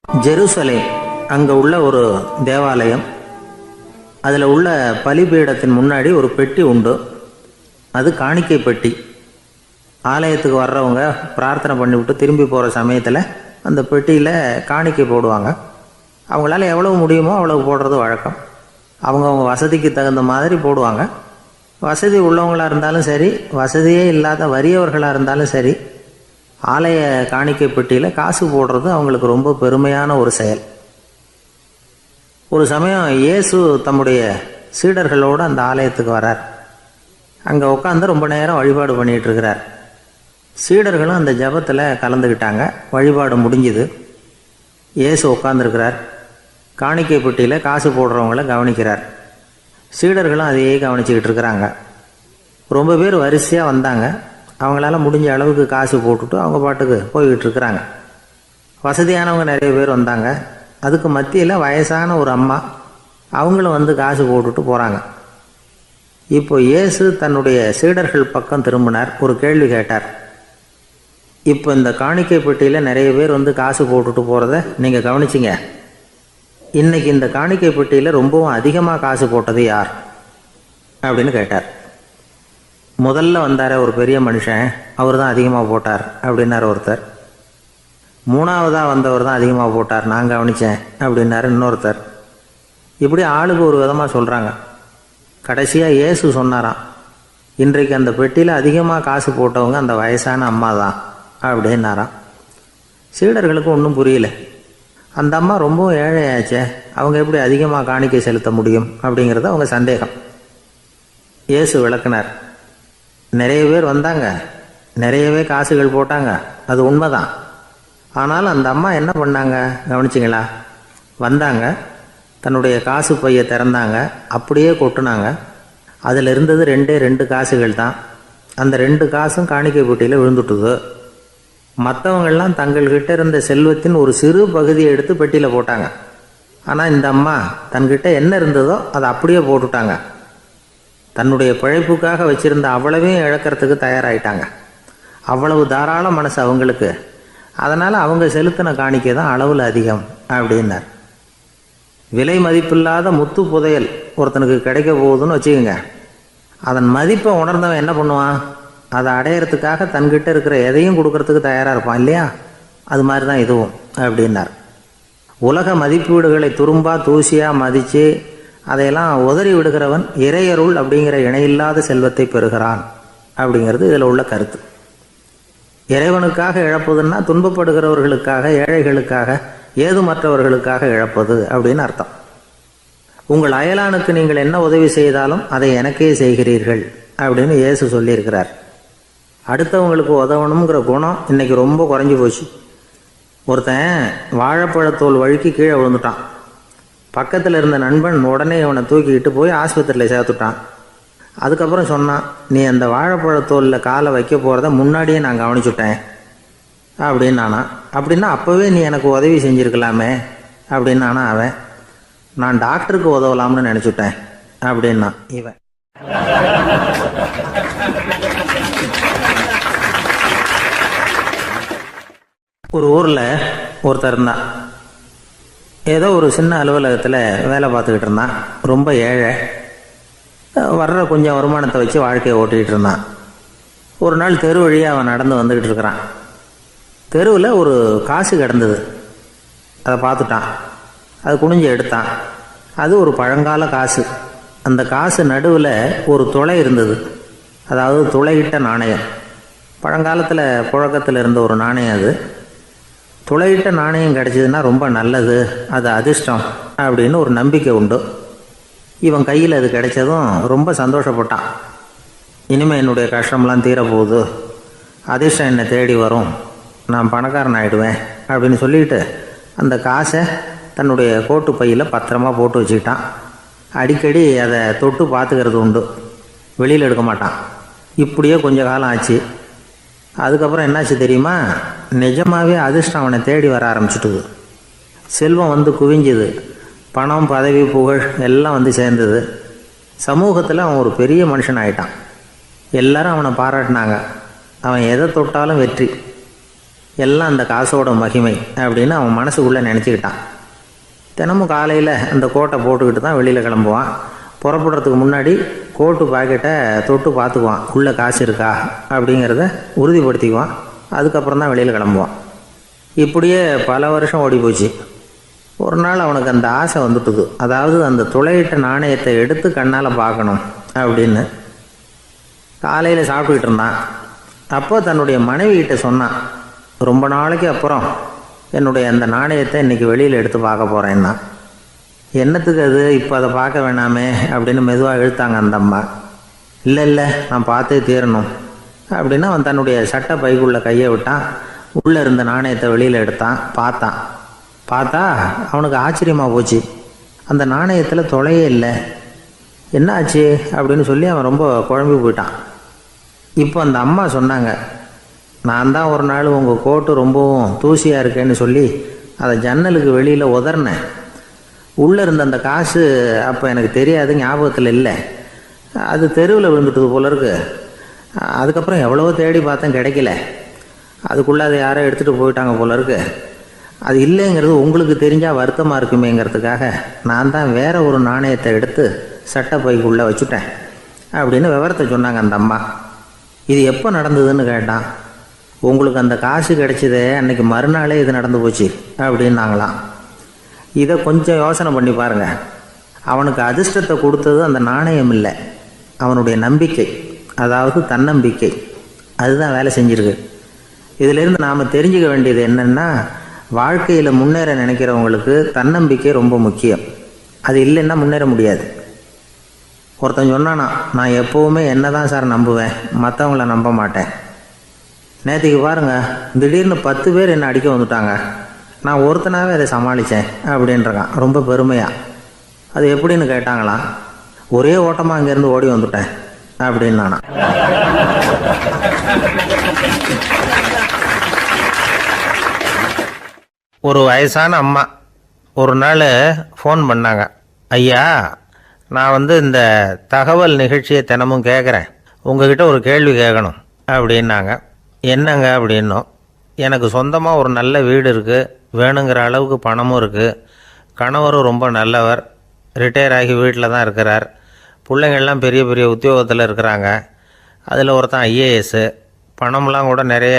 Jerusalem அங்கே உள்ள ஒரு தேவாலயம். அதில் உள்ள பலிபீடத்தின் முன்னாடி ஒரு பெட்டி உண்டு. அது காணிக்கை பெட்டி. ஆலயத்துக்கு வர்றவங்க பிரார்த்தனை பண்ணிவிட்டு திரும்பி போகிற சமயத்தில் அந்த பெட்டியில் காணிக்கை போடுவாங்க. அவங்களால எவ்வளவு முடியுமோ அவ்வளவு போடுறது வழக்கம். அவங்கவுங்க வசதிக்கு தகுந்த மாதிரி போடுவாங்க. வசதி உள்ளவங்களாக இருந்தாலும் சரி, வசதியே இல்லாத வறியவர்களாக இருந்தாலும் சரி, ஆலய காணிக்கை பெட்டியில் காசு போடுறது அவங்களுக்கு ரொம்ப பெருமையான ஒரு செயல். ஒரு சமயம் இயேசு தம்முடைய சீடர்களோடு அந்த ஆலயத்துக்கு வரார். அங்கே உட்காந்து ரொம்ப நேரம் வழிபாடு பண்ணிகிட்டு இருக்கிறார். சீடர்களும் அந்த ஜபத்தில் கலந்துக்கிட்டாங்க. வழிபாடு முடிஞ்சுது. இயேசு உட்காந்துருக்கிறார். காணிக்கை பெட்டியில் காசு போடுறவங்கள கவனிக்கிறார். சீடர்களும் அதையே கவனிச்சுக்கிட்டு இருக்கிறாங்க. ரொம்ப பேர் வரிசையாக வந்தாங்க. அவங்களால முடிஞ்ச அளவுக்கு காசு போட்டுட்டு அவங்க பாட்டுக்கு போய்கிட்டு இருக்கிறாங்க. வசதியானவங்க நிறைய பேர் வந்தாங்க. அதுக்கு மத்தியில் வயசான ஒரு அம்மா, அவங்களும் வந்து காசு போட்டுட்டு போகிறாங்க. இப்போ இயேசு தன்னுடைய சீடர்கள் பக்கம் திரும்பினார். ஒரு கேள்வி கேட்டார். இப்போ இந்த காணிக்கை பெட்டியில் நிறைய பேர் வந்து காசு போட்டுட்டு போகிறத நீங்கள் கவனிச்சிங்க. இன்றைக்கி இந்த காணிக்கை பெட்டியில் ரொம்பவும் அதிகமாக காசு போட்டது யார் அப்படின்னு கேட்டார். முதல்ல வந்தார ஒரு பெரிய மனுஷன், அவர் தான் அதிகமாக போட்டார் அப்படின்னார் ஒருத்தர். மூணாவதாக வந்தவர் தான் அதிகமாக போட்டார், நான் கவனித்தேன் அப்படின்னாரு இன்னொருத்தர். இப்படி ஆளுக்கு ஒரு விதமாக சொல்கிறாங்க. கடைசியாக இயேசு சொன்னாராம், இன்றைக்கு அந்த பெட்டியில் அதிகமாக காசு போட்டவங்க அந்த வயசான அம்மா தான் அப்படின்னாராம். சீடர்களுக்கு ஒன்றும் புரியல. அந்த அம்மா ரொம்பவும் ஏழையாச்சே, அவங்க எப்படி அதிகமாக காணிக்கை செலுத்த முடியும் அப்படிங்கிறது அவங்க சந்தேகம். இயேசு விளக்குனார். நிறைய பேர் வந்தாங்க, நிறையவே காசுகள் போட்டாங்க, அது உண்மைதான். ஆனால் அந்த அம்மா என்ன பண்ணாங்க கவனிச்சிங்களா? வந்தாங்க, தன்னுடைய காசு பையை திறந்தாங்க, அப்படியே கொட்டுனாங்க. அதில் இருந்தது ரெண்டு காசுகள் தான். அந்த 2 காசும் காணிக்கை பெட்டியில் விழுந்துட்டுது. மற்றவங்கள்லாம் தங்கள்கிட்ட இருந்த செல்வத்தின் ஒரு சிறு பகுதியை எடுத்து பெட்டியில் போட்டாங்க. ஆனால் இந்த அம்மா தன்கிட்ட என்ன இருந்ததோ அதை அப்படியே போட்டுட்டாங்க. தன்னுடைய பிழைப்புக்காக வச்சுருந்த அவ்வளவையும் இழக்கிறதுக்கு தயாராகிட்டாங்க. அவ்வளவு தாராள மனசு அவங்களுக்கு. அதனால் அவங்க செலுத்தின காணிக்கை தான் அளவில் அதிகம் அப்படின்னார். விலை மதிப்பில்லாத முத்து புதையல் ஒருத்தனுக்கு கிடைக்க போகுதுன்னு வச்சுக்கோங்க. அதன் மதிப்பை உணர்ந்தவன் என்ன பண்ணுவான்? அதை அடையிறதுக்காக தன்கிட்ட இருக்கிற எதையும் கொடுக்கறதுக்கு தயாராக இருப்பான் இல்லையா? அது மாதிரி தான் இதுவும் அப்படின்னார். உலக மதிப்பீடுகளை துரும்பா தூசியாக மதித்து அதையெல்லாம் உதறி விடுகிறவன் இறையருள் அப்படிங்கிற இணையில்லாத செல்வத்தை பெறுகிறான் அப்படிங்கிறது இதில் உள்ள கருத்து. இறைவனுக்காக இழப்பதுன்னா துன்பப்படுகிறவர்களுக்காக, ஏழைகளுக்காக, ஏதுமற்றவர்களுக்காக இழப்பது அப்படின்னு அர்த்தம். உங்கள் அயலானுக்கு நீங்கள் என்ன உதவி செய்தாலும் அதை எனக்கே செய்கிறீர்கள் அப்படின்னு இயேசு சொல்லியிருக்கிறார். அடுத்தவங்களுக்கு உதவணுங்கிற குணம் இன்னைக்கு ரொம்ப குறைஞ்சி போச்சு. ஒருத்தன் வாழைப்பழத்தோல் வழுக்கி கீழே விழுந்துட்டான். பக்கத்தில் இருந்த நண்பன் உடனே இவனை தூக்கிக்கிட்டு போய் ஆஸ்பத்திரியில் சேர்த்துட்டான். அதுக்கப்புறம் சொன்னான், நீ அந்த வாழைப்பழத்தோலில் காலை வைக்க போகிறத முன்னாடியே நான் கவனிச்சுட்டேன் அப்படின்னானா. அப்படின்னா அப்போவே நீ எனக்கு உதவி செஞ்சுருக்கலாமே அப்படின்னானா அவன். நான் டாக்டருக்கு உதவலாம்னு நினச்சிட்டேன் அப்படின்னா இவன். ஒரு ஊரில் ஒருத்தர் இருந்தான். ஏதோ ஒரு சின்ன அலுவலகத்தில் வேலை பார்த்துக்கிட்டு இருந்தான். ரொம்ப ஏழை. வர்ற கொஞ்சம் வருமானத்தை வச்சு வாழ்க்கையை ஓட்டிகிட்டு இருந்தான். ஒரு நாள் தெரு வழியாக அவன் நடந்து வந்துக்கிட்டு இருக்கிறான். தெருவில் ஒரு காசு கிடந்தது. அதை பார்த்துட்டான். அது குனிஞ்சு எடுத்தான். அது ஒரு பழங்கால காசு. அந்த காசு நடுவில் ஒரு துளை இருந்தது. அதாவது துளையிட்ட நாணயம். பழங்காலத்தில் புழக்கத்தில் இருந்த ஒரு நாணயம் அது. துளையிட்ட நாணயம் கிடச்சிதுன்னா ரொம்ப நல்லது, அது அதிர்ஷ்டம் அப்படின்னு ஒரு நம்பிக்கை உண்டு. இவன் கையில் அது கிடைச்சதும் ரொம்ப சந்தோஷப்பட்டான். இனிமேல் என்னுடைய கஷ்டம்லாம் தீரப்போகுது, அதிர்ஷ்டம் என்னை தேடி வரும், நான் பணக்காரன் ஆகிடுவேன் அப்படின்னு சொல்லிட்டு அந்த காசை தன்னுடைய கோட்டு பையில் பத்திரமா போட்டு வச்சுக்கிட்டான். அடிக்கடி அதை தொட்டு பார்த்துக்கிறது உண்டு, வெளியில் எடுக்க மாட்டான். இப்படியே கொஞ்ச காலம் ஆச்சு. அதுக்கப்புறம் என்னாச்சு தெரியுமா? நிஜமாகவே அதிர்ஷ்டம் அவனை தேடி வர ஆரம்பிச்சிட்டுது. செல்வம் வந்து குவிஞ்சுது. பணம், பதவி, புகழ் எல்லாம் வந்து சேர்ந்தது. சமூகத்தில் அவன் ஒரு பெரிய மனுஷன் ஆகிட்டான். எல்லாரும் அவனை பாராட்டினாங்க. அவன் எதை தொட்டாலும் வெற்றி. எல்லாம் அந்த காசோட மகிமை அப்படின்னு அவன் மனசுக்குள்ளே நினச்சிக்கிட்டான். தினமும் காலையில் அந்த கோட்டை போட்டுக்கிட்டு தான் வெளியில் கிளம்புவான். புறப்படுறதுக்கு முன்னாடி கோட்டு பாக்கெட்டை தொட்டு பார்த்துக்குவான், உள்ளே காசு இருக்கா அப்படிங்கிறத உறுதிப்படுத்திக்குவான். அதுக்கப்புறம் தான் வெளியில் கிளம்புவான். இப்படியே பல வருஷம் ஓடி போச்சு. ஒரு நாள் அவனுக்கு அந்த ஆசை வந்துட்டுது. அதாவது அந்த துளையிட்ட நாணயத்தை எடுத்து கண்ணால் பார்க்கணும் அப்படின்னு. காலையில் சாப்பிட்டுக்கிட்டு இருந்தான். அப்போ தன்னுடைய மனைவிகிட்ட சொன்னான், ரொம்ப நாளைக்கு அப்புறம் என்னுடைய அந்த நாணயத்தை இன்றைக்கி வெளியில் எடுத்து பார்க்க போகிறேன்னா. என்னத்துக்கு அது, இப்போ அதை பார்க்க வேணாமே அப்படின்னு மெதுவாக இழுத்தாங்க அந்த அம்மா. இல்லை நான் பார்த்தே தீரணும் அப்படின்னு அவன் தன்னுடைய சட்டை பைக்குள்ளே கையை விட்டான். உள்ளே இருந்த நாணயத்தை வெளியில் எடுத்தான். பார்த்தா அவனுக்கு ஆச்சரியமாக போச்சு. அந்த நாணயத்தில் தொலையே இல்லை. என்ன ஆச்சு அப்படின்னு சொல்லி அவன் ரொம்ப குழம்பி போயிட்டான். இப்போ அந்த அம்மா சொன்னாங்க, நான் தான் ஒரு நாள் உங்கள் கோட்டு ரொம்பவும் தூசியாக இருக்கேன்னு சொல்லி அதை ஜன்னலுக்கு வெளியில் உதறினேன். உள்ளே இருந்த அந்த காசு அப்போ எனக்கு தெரியாது, ஞாபகத்தில் இல்லை. அது தெருவில் விழுந்துட்டது போல இருக்கு. அதுக்கப்புறம் எவ்வளவோ தேடி பார்த்தேன், கிடைக்கல. அதுக்குள்ளே அதை யாரோ எடுத்துகிட்டு போயிட்டாங்க போல இருக்கு. அது இல்லைங்கிறது உங்களுக்கு தெரிஞ்சால் வருத்தமாக இருக்குமேங்கிறதுக்காக நான் தான் வேற ஒரு நாணயத்தை எடுத்து சட்டை பைக்குள்ளே வச்சுட்டேன் அப்படின்னு விவரத்தை சொன்னாங்க அந்த அம்மா. இது எப்போ நடந்ததுன்னு கேட்டான். உங்களுக்கு அந்த காசு கிடைச்சதே அன்னைக்கு மறுநாளே இது நடந்து போச்சு அப்படின்னாங்களாம். இதை கொஞ்சம் யோசனை பண்ணி பாருங்க. அவனுக்கு அதிர்ஷ்டத்தை கொடுத்தது அந்த நாணயம் இல்லை, அவனுடைய நம்பிக்கை, அதாவது தன்னம்பிக்கை. அதுதான் வேலை செஞ்சிருக்கு. இதிலிருந்து நாம் தெரிஞ்சுக்க வேண்டியது என்னென்னா, வாழ்க்கையில் முன்னேற நினைக்கிறவங்களுக்கு தன்னம்பிக்கை ரொம்ப முக்கியம். அது இல்லைன்னா முன்னேற முடியாது. ஒருத்தன் சொன்னானா, நான் எப்போவுமே என்ன தான் சார் நம்புவேன், மற்றவங்கள நம்ப மாட்டேன். நேற்றுக்கு பாருங்கள், திடீர்னு 10 பேர் என்னை அடிக்க வந்துட்டாங்க, நான் ஒருத்தனாகவே அதை சமாளித்தேன் அப்படின்றான் ரொம்ப பெருமையாக. அது எப்படின்னு கேட்டாங்களாம். ஒரே ஓட்டமாக அங்கேருந்து ஓடி வந்துட்டேன் அப்படின்னு நானா. ஒரு வயசான அம்மா ஒரு நாள் ஃபோன் பண்ணாங்க. ஐயா, நான் இந்த தகவல் நிகழ்ச்சியை தினமும் கேட்குறேன், உங்ககிட்ட ஒரு கேள்வி கேட்கணும் அப்படின்னாங்க. என்னங்க அப்படின்னோம். எனக்கு சொந்தமாக ஒரு நல்ல வீடு இருக்குது, வேணுங்கிற அளவுக்கு பணமும் இருக்குது, கணவரும் ரொம்ப நல்லவர், ரிட்டையர் ஆகி வீட்டில் தான் இருக்கிறார், பிள்ளைங்கள்லாம் பெரிய பெரிய உத்தியோகத்தில் இருக்கிறாங்க, அதில் ஒருத்தன் ஐஏஎஸ்ஸு, பணம்லாம் கூட நிறைய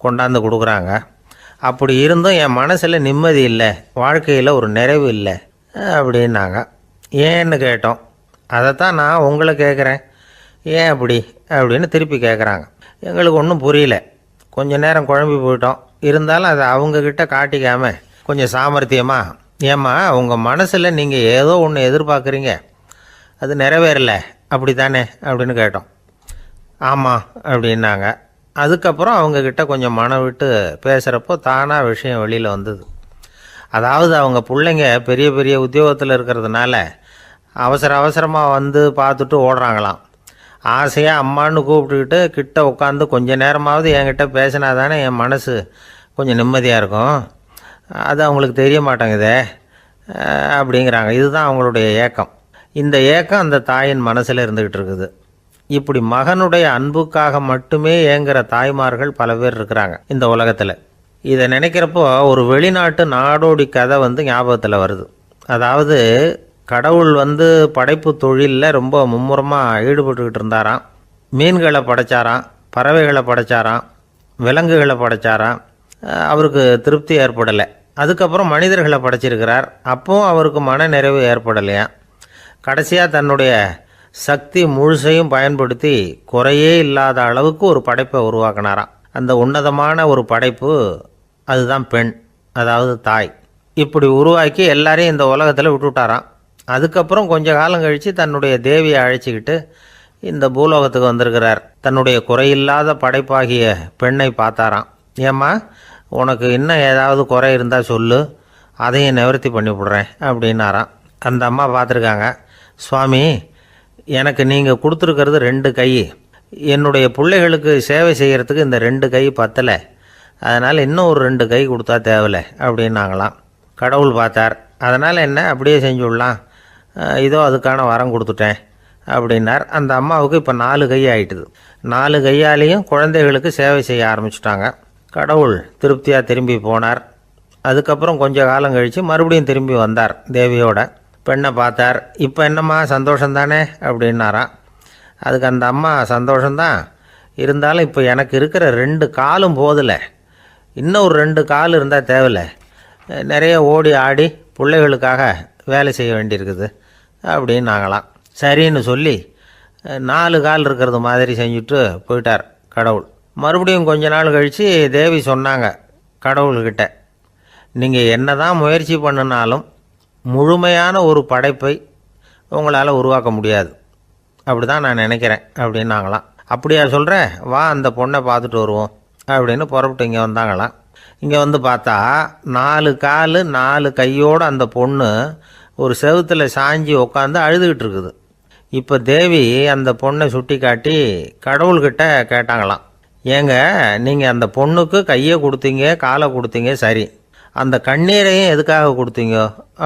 கொண்டாந்து கொடுக்குறாங்க. அப்படி இருந்தும் என் மனசில் நிம்மதி இல்லை, வாழ்க்கையில் ஒரு நிறைவு இல்லை அப்படின்னாங்க. ஏன்னு கேட்டோம். அதைத்தான் நான் உங்களை கேட்குறேன், ஏன் அப்படி அப்படின்னு திருப்பி கேட்குறாங்க. எங்களுக்கு ஒன்றும் புரியல. கொஞ்சம் நேரம் குழம்பி போயிட்டோம். இருந்தாலும் அதை அவங்கக்கிட்ட காட்டிக்காமல் கொஞ்சம் சாமர்த்தியமாக, ஏம்மா உங்கள் மனசில் நீங்கள் ஏதோ ஒன்று எதிர்பார்க்குறீங்க, அது நிறைவேறல அப்படி தானே அப்படின்னு கேட்டோம். ஆமாம் அப்படின்னாங்க. அதுக்கப்புறம் அவங்கக்கிட்ட கொஞ்சம் மனம் விட்டு பேசுகிறப்போ தானாக விஷயம் வெளியில் வந்தது. அதாவது அவங்க பிள்ளைங்க பெரிய பெரிய உத்தியோகத்தில் இருக்கிறதுனால அவசரமாக பார்த்துட்டு ஓடுறாங்களாம். ஆசையாக அம்மான்னு கூப்பிட்டுக்கிட்டு கிட்ட உட்காந்து கொஞ்சம் நேரமாவது என்கிட்ட பேசினா தானே என் மனசு கொஞ்சம் நிம்மதியாக இருக்கும். அது அவங்களுக்கு தெரிய மாட்டேங்குதே அப்படிங்கிறாங்க. இதுதான் அவங்களுடைய ஏக்கம். இந்த ஏக்கம் அந்த தாயின் மனசில் இருந்துக்கிட்டு இருக்குது. இப்படி மகனுடைய அன்புக்காக மட்டுமே ஏங்குற தாய்மார்கள் பல பேர் இருக்கிறாங்க இந்த உலகத்தில். இதை நினைக்கிறப்போ ஒரு வெளிநாட்டு நாடோடி கதை ஞாபகத்தில் வருது. அதாவது கடவுள் படைப்பு தொழிலில் ரொம்ப மும்முரமாக ஈடுபட்டுக்கிட்டு இருந்தாராம். மீன்களை படைச்சாராம், பறவைகளை படைச்சாராம், விலங்குகளை படைச்சாராம். அவருக்கு திருப்தி ஏற்படலை. அதுக்கப்புறம் மனிதர்களை படைச்சிருக்கிறார். அப்போவும் அவருக்கு மன நிறைவு ஏற்படலையாம். கடைசியாக தன்னுடைய சக்தி முழுசையும் பயன்படுத்தி குறையே இல்லாத அளவுக்கு ஒரு படைப்பை உருவாக்கினாராம். அந்த உன்னதமான ஒரு படைப்பு அதுதான் பெண், அதாவது தாய். இப்படி உருவாக்கி எல்லாரையும் இந்த உலகத்தில் விட்டுவிட்டாராம். அதுக்கப்புறம் கொஞ்ச காலம் கழித்து தன்னுடைய தேவியை அழைச்சிக்கிட்டு இந்த பூலோகத்துக்கு வந்திருக்கிறார். தன்னுடைய குறையில்லாத படைப்பாகிய பெண்ணை பார்த்தாராம். ஏம்மா, உனக்கு இன்னும் ஏதாவது குறை இருந்தால் சொல்லு, அதையும் நிவர்த்தி பண்ணி விடுறேன் அப்படின்னாராம். அந்த அம்மா பார்த்துருக்காங்க. சுவாமி, எனக்கு நீங்கள் கொடுத்துருக்கிறது 2 கை, என்னுடைய பிள்ளைகளுக்கு சேவை செய்கிறதுக்கு இந்த 2 கை பத்தலை, அதனால் இன்னும் ஒரு 2 கை கொடுத்தா தேவலை அப்படின்னாங்களாம். கடவுள் பார்த்தார். அதனால் என்ன, அப்படியே செஞ்சு விடலாம், இதோ அதுக்கான வரம் கொடுத்துட்டேன் அப்படின்னார். அந்த அம்மாவுக்கு இப்போ 4 கை ஆகிட்டுது. 4 கையாலேயும் குழந்தைகளுக்கு சேவை செய்ய ஆரம்பிச்சிட்டாங்க. கடவுள் திருப்தியாக திரும்பி போனார். அதுக்கப்புறம் கொஞ்ச காலம் கழித்து மறுபடியும் திரும்பி வந்தார் தேவியோட. பெண்ணை பார்த்தார். இப்போ என்னம்மா சந்தோஷம் தானே அப்படின்னாராம். அதுக்கு அந்த அம்மா சந்தோஷம்தான், இருந்தாலும் இப்போ எனக்கு இருக்கிற 2 காலும் போதில்லை, இன்னும் ஒரு 2 கால் இருந்தால் தேவையில்லை, நிறைய ஓடி ஆடி பிள்ளைகளுக்காக வேலை செய்ய வேண்டியிருக்குது அப்படின்னாங்களாம். சரின்னு சொல்லி 4 கால் இருக்கிறது மாதிரி செஞ்சுட்டு போயிட்டார் கடவுள். மறுபடியும் கொஞ்ச நாள் கழித்து தேவி சொன்னாங்க கடவுள்கிட்ட, நீங்கள் என்ன தான் முயற்சி பண்ணினாலும் முழுமையான ஒரு படைப்பை உங்களால் உருவாக்க முடியாது, அப்படி தான் நான் நினைக்கிறேன் அப்படின்னாங்களாம். அப்படியா சொல்கிறேன், வா அந்த பொண்ணை பார்த்துட்டு வருவோம் அப்படின்னு புறப்பட்டு இங்கே வந்தாங்களாம். இங்கே வந்து பார்த்தா 4 கால் 4 கையோடு அந்த பொண்ணு ஒரு செவுத்தில் சாஞ்சி உட்காந்து அழுதுகிட்டு இருக்குது. இப்போ தேவி அந்த பொண்ணை சுட்டி காட்டி கடவுள்கிட்ட கேட்டாங்களாம், ஏங்க நீங்கள் அந்த பொண்ணுக்கு கையை கொடுத்தீங்க காலை கொடுத்தீங்க, சரி, அந்த கண்ணீரையும் எதுக்காக கொடுத்தீங்க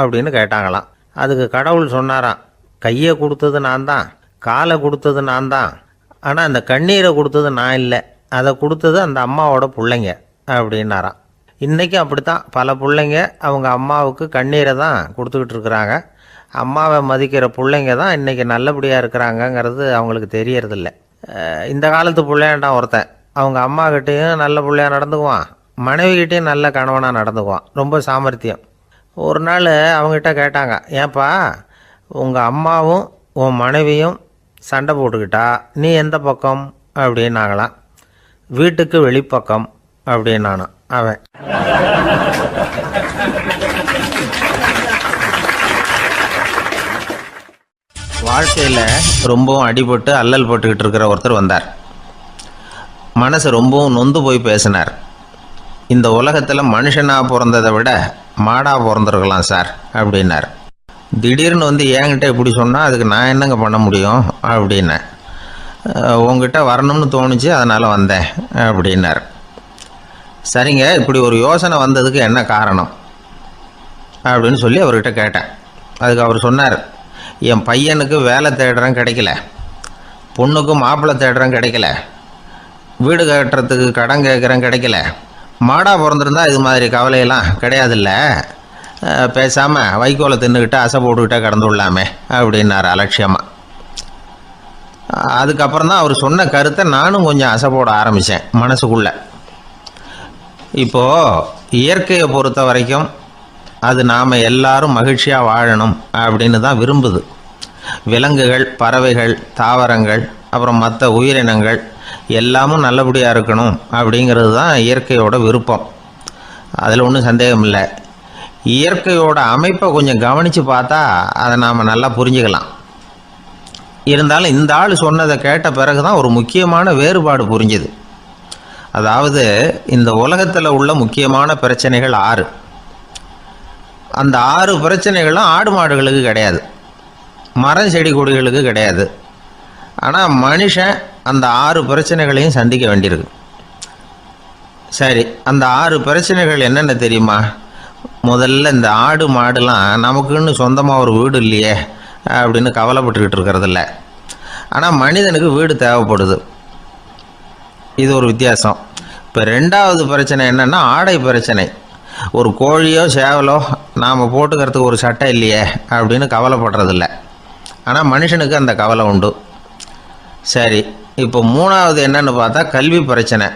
அப்படின்னு கேட்டாங்களாம். அதுக்கு கடவுள் சொன்னாராம், கையை கொடுத்தது நான் தான், காலை கொடுத்தது நான் தான், ஆனால் அந்த கண்ணீரை கொடுத்தது நான் இல்லை, அதை கொடுத்தது அந்த அம்மாவோட பிள்ளைங்க அப்படின்னாராம். இன்றைக்கும் அப்படித்தான் பல பிள்ளைங்க அவங்க அம்மாவுக்கு கண்ணீரை தான் கொடுத்துக்கிட்டு இருக்கிறாங்க. அம்மாவை மதிக்கிற பிள்ளைங்க தான் இன்றைக்கி நல்லபடியாக இருக்கிறாங்கங்கிறது அவங்களுக்கு தெரியறதில்ல. இந்த காலத்து பிள்ளையாண்டான் ஒருத்தன் அவங்க அம்மாக்கிட்டேயும் நல்ல பிள்ளையாக நடந்துக்குவான், மனைவிக்கிட்டேயும் நல்ல கணவனாக நடந்துக்குவான், ரொம்ப சாமர்த்தியம். ஒரு நாள் அவங்ககிட்ட கேட்டாங்க, ஏன்பா உங்கள் அம்மாவும் உன் மனைவியும் சண்டை போட்டுக்கிட்டா நீ எந்த பக்கம் அப்படின்னாங்களாம். வீட்டுக்கு வெளிப்பக்கம் அப்படின்னானோ அவன். வாழ்க்கையில் ரொம்பவும் அடிபட்டு அல்லல் போட்டுக்கிட்டு இருக்கிற ஒருத்தர் வந்தார். மனசு ரொம்பவும் நொந்து போய் பேசினார். இந்த உலகத்தில் மனுஷனாக பிறந்ததை விட மாடாக பிறந்திருக்கலாம் சார் அப்படின்னார். திடீர்னு வந்து என்கிட்ட இப்படி சொன்னால் அதுக்கு நான் என்னங்க பண்ண முடியும் அப்படின்னேன். உங்ககிட்ட வரணும்னு தோணுச்சு அதனால் வந்தேன் அப்படின்னார். சரிங்க, இப்படி ஒரு யோசனை வந்ததுக்கு என்ன காரணம் அப்படின்னு சொல்லி அவர்கிட்ட கேட்டேன். அதுக்கு அவர் சொன்னார், என் பையனுக்கு வேலை தேடுறேன் கிடைக்கல, பொண்ணுக்கு மாப்பிள்ளை தேடுறேன் கிடைக்கல, வீடு கட்டுறதுக்கு கடன் கேட்குறேன் கிடைக்கல, மாடாக பிறந்திருந்தா இது மாதிரி கவலையெல்லாம் கிடையாதுல்ல, பேசாமல் வைக்கோலை தின்னுக்கிட்டு அசை போட்டுக்கிட்டே கடந்து விடலாமே அப்படின்னார் அலட்சியமாக. அதுக்கப்புறம் தான் அவர் சொன்ன கருத்தை நானும் கொஞ்சம் அசை போட ஆரம்பித்தேன் மனசுக்குள்ளே. இப்போது இயற்கையை பொறுத்த வரைக்கும் அது நாம் எல்லாரும் மகிழ்ச்சியாக வாழணும் அப்படின்னு தான் விரும்புது. விலங்குகள், பறவைகள், தாவரங்கள், அப்புறம் மற்ற உயிரினங்கள் எல்லாமும் நல்லபடியாக இருக்கணும் அப்படிங்கிறது தான் இயற்கையோட விருப்பம். அதில் ஒன்றும் சந்தேகம் இல்லை. இயற்கையோட அமைப்பை கொஞ்சம் கவனித்து பார்த்தா அதை நாம் நல்லா புரிஞ்சுக்கலாம். இருந்தாலும் இந்த ஆள் சொன்னதை கேட்ட பிறகு தான் ஒரு முக்கியமான வேறுபாடு புரிஞ்சுது. அதாவது இந்த உலகத்தில் உள்ள முக்கியமான பிரச்சனைகள் 6. அந்த 6 பிரச்சனைகளும் ஆடு மாடுகளுக்கு கிடையாது, மரம் செடி கொடிகளுக்கு கிடையாது. ஆனால் மனுஷன் அந்த 6 பிரச்சனைகளையும் சந்திக்க வேண்டியிருக்கு. சரி, அந்த 6 பிரச்சனைகள் என்னென்ன தெரியுமா? முதல்ல இந்த ஆடு மாடுலாம் நமக்குன்னு சொந்தமாக ஒரு வீடு இல்லையே அப்படின்னு கவலைப்பட்டுக்கிட்டு இருக்கிறதில்ல. ஆனால் மனிதனுக்கு வீடு தேவைப்படுது. இது ஒரு வித்தியாசம். இப்போ 2வது பிரச்சனை என்னென்னா ஆடை பிரச்சனை. ஒரு கோழியோ சேவலோ நாம் போட்டுக்கிறதுக்கு ஒரு சட்டை இல்லையே அப்படின்னு கவலைப்படுறதில்ல. ஆனால் மனுஷனுக்கு அந்த கவலை உண்டு. சரி, இப்போ 3வது என்னன்னு பார்த்தா கல்வி பிரச்சனை.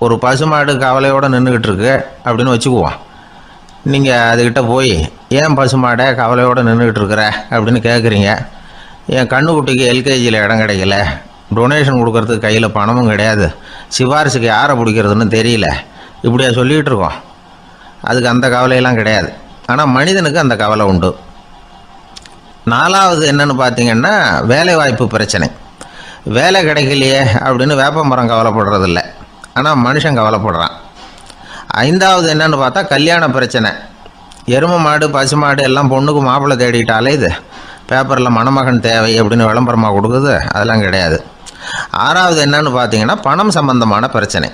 ஒரு பசுமாடு கவலையோடு நின்றுக்கிட்டு இருக்கு அப்படின்னு வச்சுக்குவோம். நீங்கள் அதுக்கிட்ட போய் ஏன் பசுமாடை கவலையோடு நின்றுக்கிட்டு இருக்கிற அப்படின்னு கேட்குறீங்க. என் கண்ணுக்குட்டிக்கு எல்கேஜியில் இடம் கிடைக்கல, டொனேஷன் கொடுக்கறதுக்கு கையில் பணமும் கிடையாது, சிபாரிசுக்கு யாரை பிடிக்கிறதுன்னு தெரியல, இப்படியா சொல்லிகிட்டு இருக்கோம். அதுக்கு அந்த கவலையெல்லாம் கிடையாது. ஆனால் மனிதனுக்கு அந்த கவலை உண்டு. 4வது என்னன்னு பார்த்தீங்கன்னா வேலைவாய்ப்பு பிரச்சனை. வேலை கிடைக்கலையே அப்படின்னு வேப்ப மரம் கவலைப்படுறதில்ல, ஆனால் மனுஷன் கவலைப்படுறான். 5வது என்னன்னு பார்த்தா கல்யாண பிரச்சனை. எருமை மாடு பசு மாடு எல்லாம் பொண்ணுக்கு மாப்பிள்ளை தேடிட்டாலே இது பேப்பரில் மணமகன் தேவை அப்படின்னு விளம்பரமாக கொடுக்குது, அதெல்லாம் கிடையாது. 6வது என்னன்னு பார்த்தீங்கன்னா பணம் சம்பந்தமான பிரச்சனை.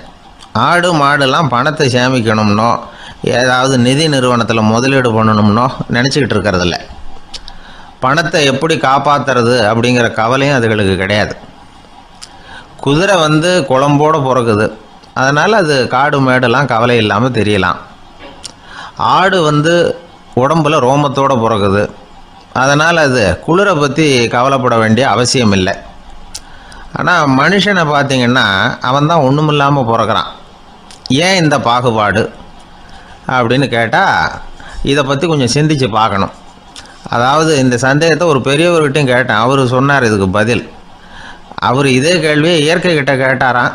ஆடு மாடுலாம் பணத்தை சேமிக்கணும்னோ ஏதாவது நிதி நிறுவனத்தில் முதலீடு பண்ணணும்னோ நினச்சிக்கிட்டு இருக்கிறதில்ல. பணத்தை எப்படி காப்பாற்றுறது அப்படிங்கிற கவலையும் அதுகளுக்கு கிடையாது. குதிரை வந்து குழம்போடு பிறக்குது, அதனால் அது காடு மேடெல்லாம் கவலை இல்லாமல் தெரியலாம். ஆடு உடம்புல ரோமத்தோடு பிறகுது, அதனால் அது குளிரை பற்றி கவலைப்பட வேண்டிய அவசியம் இல்லை. ஆனால் மனுஷனை பார்த்திங்கன்னா அவன் தான் ஒன்றுமில்லாமல் பிறக்கிறான். ஏன் இந்த பாகுபாடு அப்படின்னு கேட்டால் இதை பற்றி கொஞ்சம் சிந்திச்சு பார்க்கணும். அதாவது இந்த சந்தேகத்தை ஒரு பெரியவர்கிட்டையும் கேட்டேன். அவர் சொன்னார் இதுக்கு பதில். அவர் இதே கேள்வியை இயற்கை கிட்ட கேட்டாராம்.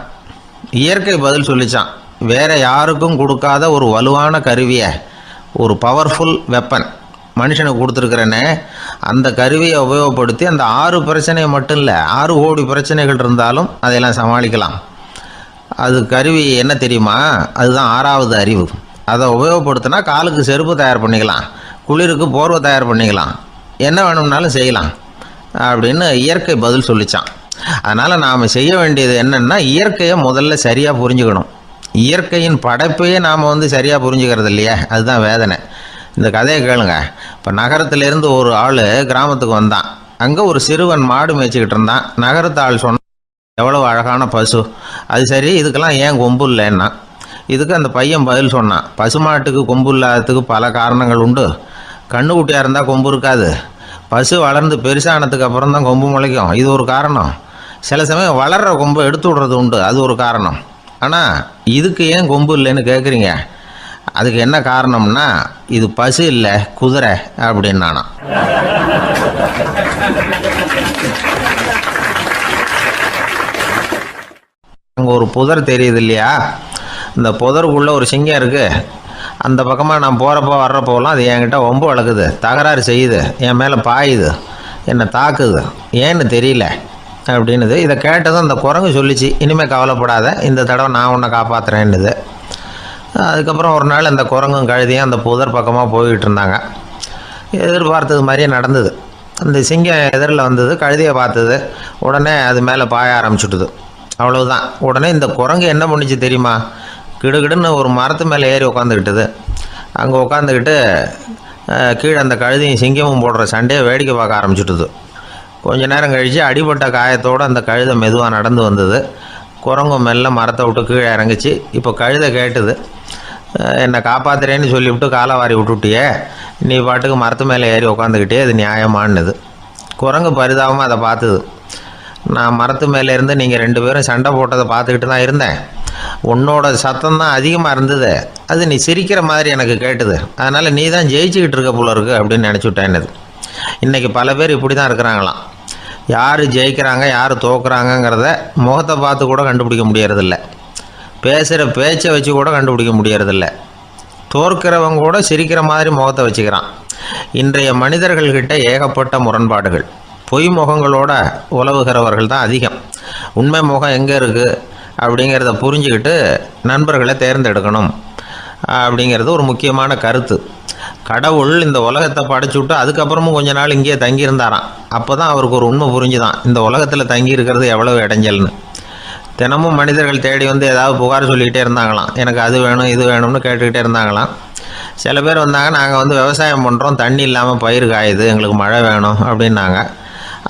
இயற்கை பதில் சொல்லிச்சான். வேறு யாருக்கும் கொடுக்காத ஒரு வலுவான கருவியை, ஒரு பவர்ஃபுல் வெப்பன் மனுஷனுக்கு கொடுத்துருக்குறேன்னு, அந்த கருவியை உபயோகப்படுத்தி அந்த 6 பிரச்சனையை மட்டும் இல்லை, 6 கோடி பிரச்சனைகள் இருந்தாலும் அதையெல்லாம் சமாளிக்கலாம். அது கருவி என்ன தெரியுமா? அதுதான் 6வது அறிவு. அதை உபயோகப்படுத்தினா காலுக்கு செருப்பு தயார் பண்ணிக்கலாம், குளிருக்கு போர்வை தயார் பண்ணிக்கலாம், என்ன வேணும்னாலும் செய்யலாம் அப்படின்னு இயற்கை பதில் சொல்லிச்சான். அதனால் நாம் செய்ய வேண்டியது என்னென்னா, இயற்கையை முதல்ல சரியாக புரிஞ்சுக்கணும். இயற்கையின் படைப்பையே நாம் சரியாக புரிஞ்சுக்கிறது இல்லையா, அதுதான் வேதனை. இந்த கதையை கேளுங்க. இப்போ நகரத்திலேருந்து ஒரு ஆள் கிராமத்துக்கு வந்தான். அங்கே ஒரு சிறுவன் மாடு மேய்ச்சிக்கிட்டு இருந்தான். நகரத்து ஆள் சொன்னான், எவ்வளோ அழகான பசு, அது சரி இதுக்கெல்லாம் ஏன் கொம்பு இல்லைன்னா. இதுக்கு அந்த பையன் பதில் சொன்னான், பசுமாட்டுக்கு கொம்பு இல்லாததுக்கு பல காரணங்கள் உண்டு. கண்ணுக்குட்டியாக இருந்தால் கொம்பு இருக்காது, பசு வளர்ந்து பெருசானதுக்கு அப்புறம் தான் கொம்பு முளைக்கும், இது ஒரு காரணம். சில சமயம் வளர்கிற கொம்பை எடுத்து விடுறது உண்டு, அது ஒரு காரணம். ஆனால் இதுக்கு ஏன் கொம்பு இல்லைன்னு கேட்குறீங்க, அதுக்கு என்ன காரணம்னா இது பசு இல்லை குதிரை அப்படின்னானா. அங்கே ஒரு புதர் தெரியுது இல்லையா, இந்த புதருக்குள்ளே ஒரு சிங்கம் இருக்குது. அந்த பக்கமாக நான் போகிறப்போ வர்றப்போலாம் அது என்கிட்ட ஒம்பு வளர்க்குது, தகராறு செய்யுது, என் மேலே பாயுது, என்னை தாக்குது, ஏன்னு தெரியல அப்படின்னுது. இதை கேட்டதும் அந்த குரங்கு சொல்லிச்சு, இனிமேல் கவலைப்படாத, இந்த தடவை நான் உன்னை காப்பாற்றுறேன்னுது. அதுக்கப்புறம் ஒரு நாள் அந்த குரங்கும் கழுதியும் அந்த புதர் பக்கமாக போய்கிட்டு இருந்தாங்க. எதிர்பார்த்தது மாதிரியே நடந்தது. அந்த சிங்கம் எதிரில் வந்தது, கழுதியை பார்த்தது, உடனே அது மேலே பாய ஆரம்பிச்சுட்டுது. அவ்வளவுதான். உடனே இந்த குரங்கு என்ன பண்ணிச்சு தெரியுமா, கிடுகிடுன்னு ஒரு மரத்து மேலே ஏறி உட்காந்துக்கிட்டது. அங்கே உட்காந்துக்கிட்டு கீழே அந்த கழுதியும் சிங்கமும் போடுற சண்டையை வேடிக்கை பார்க்க ஆரம்பிச்சுட்டுது. கொஞ்ச நேரம் கழித்து அடிபட்ட காயத்தோடு அந்த கழுதை மெதுவாக நடந்து வந்தது. குரங்கு மெல்ல மரத்தை விட்டு கீழே இறங்குச்சு. இப்போ கழுதை கேட்டுது, என்னை காப்பாற்றுறேன்னு சொல்லிவிட்டு காலை வாரி விட்டுட்டியே, நீ பாட்டுக்கு மரத்து மேலே ஏறி உட்காந்துக்கிட்டே, அது நியாயமானது. குரங்கு பரிதாபமாக அதை பார்த்துது. நான் மரத்து மேலே இருந்து நீங்கள் 2 பேரும் சண்டை போட்டதை பார்த்துக்கிட்டு தான் இருந்தேன். உன்னோட சத்தம் தான் அதிகமாக இருந்தது, அது நீ சிரிக்கிற மாதிரி எனக்கு கேட்டுது, அதனால் நீ தான் ஜெயிச்சுக்கிட்டு இருக்க போல இருக்கு அப்படின்னு நினச்சிவிட்டேன்னுது. இன்றைக்கி பல பேர் இப்படி தான் இருக்கிறாங்களாம். யார் ஜெயிக்கிறாங்க யார் தோக்குறாங்கங்கிறத முகத்தை பார்த்து கூட கண்டுபிடிக்க முடியறதில்ல, பேசுகிற பேச்சை வச்சு கூட கண்டுபிடிக்க முடியறதில்ல. தோற்கிறவங்க கூட சிரிக்கிற மாதிரி முகத்தை வச்சுக்கிறான். இன்றைய மனிதர்கள்கிட்ட ஏகப்பட்ட முரண்பாடுகள். பொய் முகங்களோட உலவுகிறவர்கள் தான் அதிகம். உண்மை முகம் எங்கே இருக்குது அப்படிங்கிறத புரிஞ்சுக்கிட்டு நண்பர்களை தேர்ந்தெடுக்கணும் அப்படிங்கிறது ஒரு முக்கியமான கருத்து. கடவுள் இந்த உலகத்தை படைச்சு விட்டு அதுக்கப்புறமும் கொஞ்ச நாள் இங்கேயே தங்கியிருந்தாராம். அப்போ தான் அவருக்கு ஒரு உண்மை புரிஞ்சுதான், இந்த உலகத்தில் தங்கி இருக்கிறது எவ்வளவு இடைஞ்சல்னு. தினமும் மனிதர்கள் தேடி ஏதாவது புகார் சொல்லிக்கிட்டே இருந்தாங்களாம். எனக்கு அது வேணும் இது வேணும்னு கேட்டுக்கிட்டே இருந்தாங்களாம். சில பேர் வந்தாங்க, நாங்கள் விவசாயம் பண்ணுறோம், தண்ணி இல்லாமல் பயிர் காயுது, எங்களுக்கு மழை வேணும் அப்படின்னாங்க.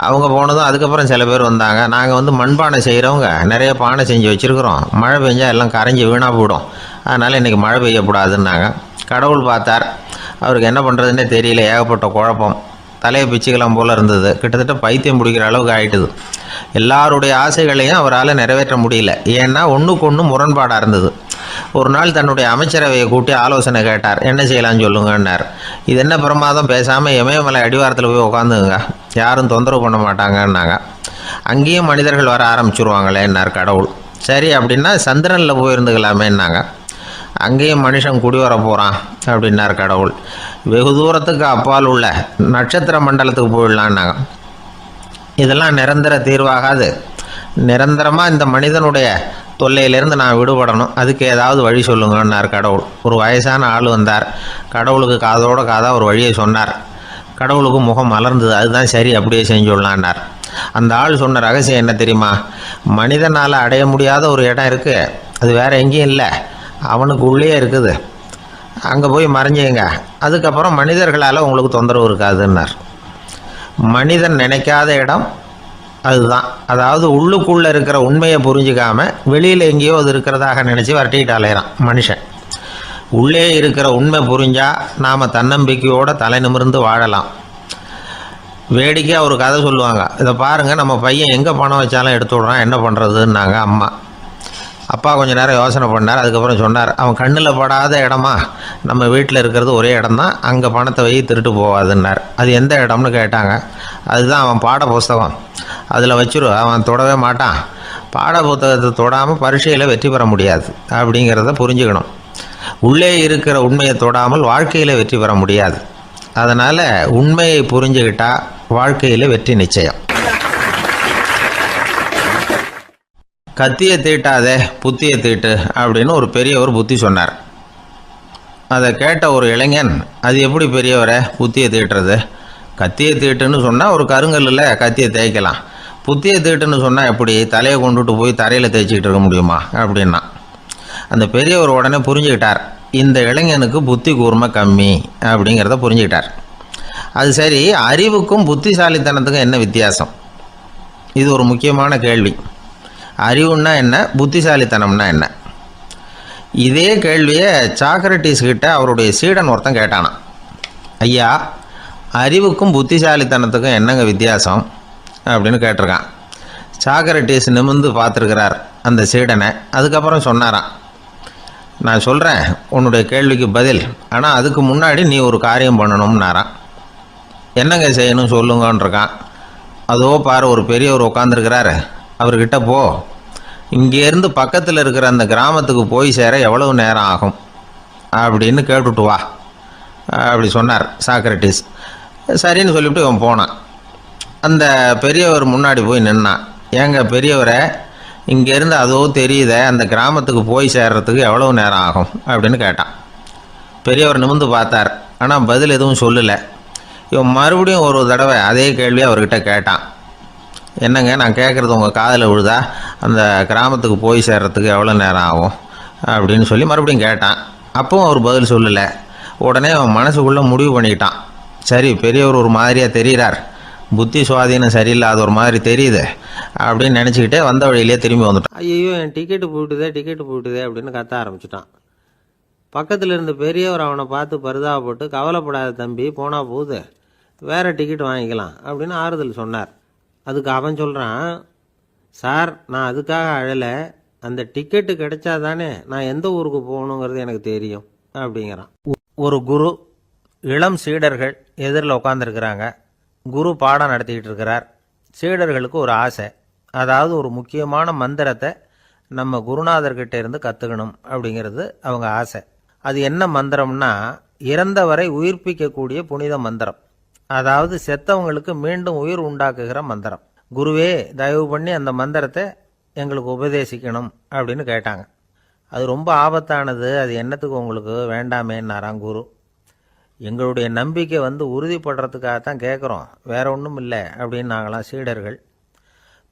அவங்க போனதும் அதுக்கப்புறம் சில பேர் வந்தாங்க, நாங்கள் மண்பானை செய்கிறவங்க, நிறைய பானை செஞ்சு வச்சுருக்குறோம், மழை பெஞ்சால் எல்லாம் கரைஞ்சி வீணாக போயிடும், அதனால் இன்றைக்கி மழை பெய்யக்கூடாதுன்னாங்க. கடவுள் பார்த்தார், அவருக்கு என்ன பண்ணுறதுன்னே தெரியல, ஏகப்பட்ட குழப்பம், தலையை பிச்சுக்கலாம் போல் இருந்தது, கிட்டத்தட்ட பைத்தியம் பிடிக்கிற அளவுக்கு ஆகிட்டுது. எல்லாருடைய ஆசைகளையும் அவரால் நிறைவேற்ற முடியல, ஏன்னா ஒன்றுக்கு ஒன்று முரண்பாடாக இருந்தது. ஒரு நாள் தன்னுடைய அமைச்சரவையை கூட்டி ஆலோசனை கேட்டார், என்ன செய்யலான்னு சொல்லுங்கன்னார். இது என்ன பிரமாதம், பேசாமல் இமயமலை அடிவாரத்தில் போய் உட்காந்துங்க, யாரும் தொந்தரவு பண்ண மாட்டாங்கன்னாங்க. அங்கேயும் மனிதர்கள் வர ஆரம்பிச்சுருவாங்களேன்னார் கடவுள். சரி அப்படின்னா சந்திரனில் போயிருந்துக்கலாமேன்னாங்க. அங்கேயும் மனுஷன் குடி வர போகிறான் அப்படின்னார் கடவுள். வெகு தூரத்துக்கு அப்பால் உள்ள நட்சத்திர மண்டலத்துக்கு போயிடலான்னாங்க. இதெல்லாம் நிரந்தர தீர்வாகாது, நிரந்தரமாக இந்த மனிதனுடைய தொல்லையிலேருந்து நான் விடுபடணும், அதுக்கு ஏதாவது வழி சொல்லுங்கன்னார் கடவுள். ஒரு வயசான ஆள் வந்தார், கடவுளுக்கு காதோட காதாக ஒரு வழியை சொன்னார். கடவுளுக்கு முகம் மலர்ந்தது, அதுதான் சரி, அப்படியே செஞ்சுடலான்னார். அந்த ஆள் சொன்ன ரகசியம் என்ன தெரியுமா, மனிதனால் அடைய முடியாத ஒரு இடம் இருக்குது, அது வேறு எங்கேயும் இல்லை, அவனுக்கு உள்ளே இருக்குது, அங்கே போய் மறைஞ்சிங்க, அதுக்கப்புறம் மனிதர்களால் உங்களுக்கு தொந்தரவு இருக்காதுன்னார். மனிதன் நினைக்காத இடம் அதுதான், அதாவது உள்ளுக்குள்ளே இருக்கிற உண்மையை புரிஞ்சிக்காம வெளியில் எங்கேயோ அது இருக்கிறதாக நினச்சி வரட்டிக்கிட்டு அலையிறான் மனுஷன். உள்ளே இருக்கிற உண்மை புரிஞ்சால் நாம் தன்னம்பிக்கையோடு தலை நிமிர்ந்து வாழலாம். வேடிக்கையாக ஒரு கதை சொல்லுவாங்க, இதை பாருங்கள், நம்ம பையன் எங்கே பணம் வச்சாலும் எடுத்து விட்றான், என்ன பண்ணுறதுன்னாங்க அம்மா. அப்பா கொஞ்சம் நேரம் யோசனை பண்ணார். அதுக்கப்புறம் சொன்னார், அவன் கண்ணில் படாத இடமா நம்ம வீட்டில் இருக்கிறது ஒரே இடம் தான், அங்கே பணத்தை வை திருட்டு போகாதுன்னார். அது எந்த இடம்னு கேட்டாங்க. அதுதான் அவன் பாட புஸ்தகம், அதில் வச்சிரு, அவன் தொடவே மாட்டான். பாட புத்தகத்தை தொடாமல் பரீட்சையில் வெற்றி பெற முடியாது அப்படிங்கிறத புரிஞ்சுக்கணும். உள்ளே இருக்கிற உண்மையை தொடாமல் வாழ்க்கையில் வெற்றி பெற முடியாது. அதனால் உண்மையை புரிஞ்சுக்கிட்டால் வாழ்க்கையில் வெற்றி நிச்சயம். கத்தியை தீட்டாதே புத்தியை தீட்டு அப்படின்னு ஒரு பெரியவர் புத்தி சொன்னார். அதை கேட்ட ஒரு இளைஞன், அது எப்படி பெரியவரை புத்தியை தீட்டுறது? கத்தியை தீட்டுன்னு சொன்னால் ஒரு கருங்கல்லில் கத்தியை தேய்க்கலாம், புத்தியை தீட்டுன்னு சொன்னால் எப்படி தலையை கொண்டுட்டு போய் தரையில் தேய்ச்சிக்கிட்டு இருக்க முடியுமா அப்படின்னா. அந்த பெரியவர் உடனே புரிஞ்சுக்கிட்டார், இந்த இளைஞனுக்கு புத்தி கூர்மை கம்மி அப்படிங்கிறத புரிஞ்சுக்கிட்டார். அது சரி, அறிவுக்கும் புத்திசாலித்தனத்துக்கும் என்ன வித்தியாசம்? இது ஒரு முக்கியமான கேள்வி. அறிவுன்னா என்ன, புத்திசாலித்தனம்னா என்ன? இதே கேள்வியை சாக்ரட்டிஸ் கிட்ட அவருடைய சீடன் ஒருத்தன் கேட்டானான். ஐயா, அறிவுக்கும் புத்திசாலித்தனத்துக்கும் என்னங்க வித்தியாசம் அப்படின்னு கேட்டிருக்கான். சாக்ரட்டிஸ் நிமிர்ந்து பார்த்துருக்கிறார் அந்த சீடனை. அதுக்கப்புறம் சொன்னாரான், நான் சொல்கிறேன் உன்னுடைய கேள்விக்கு பதில், ஆனால் அதுக்கு முன்னாடி நீ ஒரு காரியம் பண்ணணும்னாரான். என்னங்க செய்யணும் சொல்லுங்கன்றிருக்கான். அதோ பாரு, ஒரு பெரியவர் உட்காந்துருக்கிறாரு, அவர்கிட்ட போ, இங்கேருந்து பக்கத்தில் இருக்கிற அந்த கிராமத்துக்கு போய் சேர எவ்வளவு நேரம் ஆகும் அப்படின்னு கேட்டுட்டு வா அப்படி சொன்னார் சாக்ரட்டிஸ். சரின்னு சொல்லிவிட்டு இவன் போனான். அந்த பெரியவர் முன்னாடி போய் நின்னான். ஏங்க பெரியவரை, இங்கேருந்து அதோ தெரியுத அந்த கிராமத்துக்கு போய் சேர்றதுக்கு எவ்வளவு நேரம் ஆகும் அப்படின்னு கேட்டான். பெரியவர் நிமிர்ந்து பார்த்தார், ஆனால் பதில் எதுவும் சொல்லலை. இவன் மறுபடியும் ஒரு தடவை அதே கேள்வியை அவர்கிட்ட கேட்டான். என்னங்க, நான் கேட்குறது உங்கள் காதில் விழுதா, அந்த கிராமத்துக்கு போய் சேர்றதுக்கு எவ்வளோ நேரம் ஆகும் அப்படின்னு சொல்லி மறுபடியும் கேட்டான். அப்பவும் அவர் பதில் சொல்லலை. உடனே அவன் மனசுக்குள்ளே முடிவு பண்ணிக்கிட்டான், சரி பெரியவர் ஒரு மாதிரியாக தெரிகிறார், புத்தி சுவாதீனம் சரியில்லாத ஒரு மாதிரி தெரியுது அப்படின்னு நினச்சிக்கிட்டே வந்த வழியிலே திரும்பி வந்துட்டான். ஐயோ, என் டிக்கெட்டு போயிட்டுதே அப்படின்னு கத்த ஆரம்பிச்சிட்டான். பக்கத்தில் இருந்த பெரியவர் அவனை பார்த்து பரிதாபப்பட்டு, கவலைப்படாத தம்பி, போனால் போகுது, வேறு டிக்கெட் வாங்கிக்கலாம் அப்படின்னு ஆறுதல் சொன்னார். அதுக்கு அவன் சொல்கிறான், சார் நான் அதுக்காக அழலை, அந்த டிக்கெட்டு கிடைச்சா தானே நான் எந்த ஊருக்கு போகணுங்கிறது எனக்கு தெரியும் அப்படிங்கிறான். ஒரு குரு, இளம் சீடர்கள் எதிரில் உட்காந்துருக்கிறாங்க. குரு பாடம் நடத்திக்கிட்டு இருக்கிறார். சீடர்களுக்கு ஒரு ஆசை, அதாவது ஒரு முக்கியமான மந்திரத்தை நம்ம குருநாதர்கிட்ட இருந்து கற்றுக்கணும் அப்படிங்கிறது அவங்க ஆசை. அது என்ன மந்திரம்னா, இறந்தவரை உயிர்ப்பிக்கக்கூடிய புனித மந்திரம், அதாவது செத்தவங்களுக்கு மீண்டும் உயிர் உண்டாக்குகிற மந்திரம். குருவே, தயவு பண்ணி அந்த மந்திரத்தை எங்களுக்கு உபதேசிக்கணும் அப்படின்னு கேட்டாங்க. அது ரொம்ப ஆபத்தானது, அது என்னத்துக்கு உங்களுக்கு வேண்டாமேன்னாராம் குரு. எங்களுடைய நம்பிக்கை உறுதிப்படுறதுக்காகத்தான் கேட்குறோம், வேற ஒன்றும் இல்லை அப்படின்னாங்களாம் சீடர்கள்.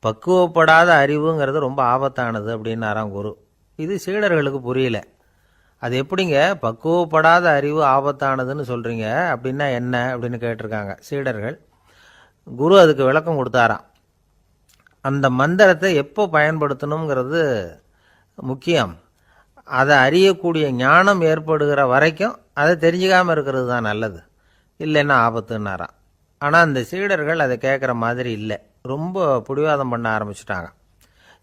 பக்குவப்படாத அறிவுங்கிறது ரொம்ப ஆபத்தானது அப்படின்னாராம் குரு. இது சீடர்களுக்கு புரியல. அது எப்படிங்க பக்குவப்படாத அறிவு ஆபத்தானதுன்னு சொல்கிறீங்க, அப்படின்னா என்ன அப்படின்னு கேட்டிருக்காங்க சீடர்கள். குரு அதுக்கு விளக்கம் கொடுத்தாராம். அந்த மந்திரத்தை எப்போ பயன்படுத்தணுங்கிறது முக்கியம், அதை அறியக்கூடிய ஞானம் ஏற்படுகிற வரைக்கும் அதை தெரிஞ்சுக்காமல் இருக்கிறது தான் நல்லது, இல்லைன்னா ஆபத்துன்னாராம். ஆனால் அந்த சீடர்கள் அதை கேட்குற மாதிரி இல்லை, ரொம்ப பிடிவாதம் பண்ண ஆரம்பிச்சிட்டாங்க.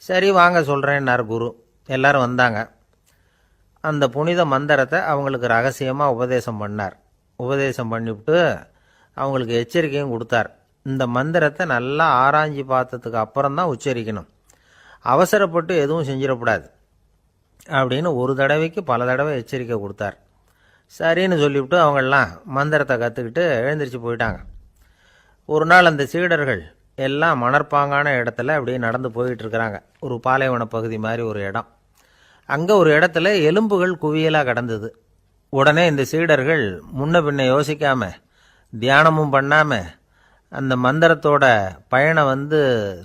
சரி வாங்க சொல்கிறேன்னார் குரு. எல்லாரும் வந்தாங்க. அந்த புனித மந்திரத்தை அவங்களுக்கு ரகசியமாக உபதேசம் பண்ணார். உபதேசம் பண்ணிவிட்டு அவங்களுக்கு எச்சரிக்கையும் கொடுத்தார். இந்த மந்திரத்தை நல்லா ஆராய்ச்சி பார்த்ததுக்கு அப்புறம்தான் உச்சரிக்கணும், அவசரப்பட்டு எதுவும் செஞ்சிடக்கூடாது அப்படின்னு ஒரு தடவைக்கு பல தடவை எச்சரிக்கை கொடுத்தார். சரின்னு சொல்லிவிட்டு அவங்கெல்லாம் மந்திரத்தை கற்றுக்கிட்டு எழுந்திரிச்சு போயிட்டாங்க. ஒரு நாள் அந்த சீடர்கள் எல்லாம் மணற்பாங்கான இடத்துல அப்படியே நடந்து போயிட்டு இருக்கிறாங்க. ஒரு பாலைவன பகுதி மாதிரி ஒரு இடம். அங்கே ஒரு இடத்துல எலும்புகள் குவியலாக கிடந்தது. உடனே இந்த சீடர்கள் முன்ன பின்ன யோசிக்காம, தியானமும் பண்ணாம, அந்த மந்திரத்தோட பயனை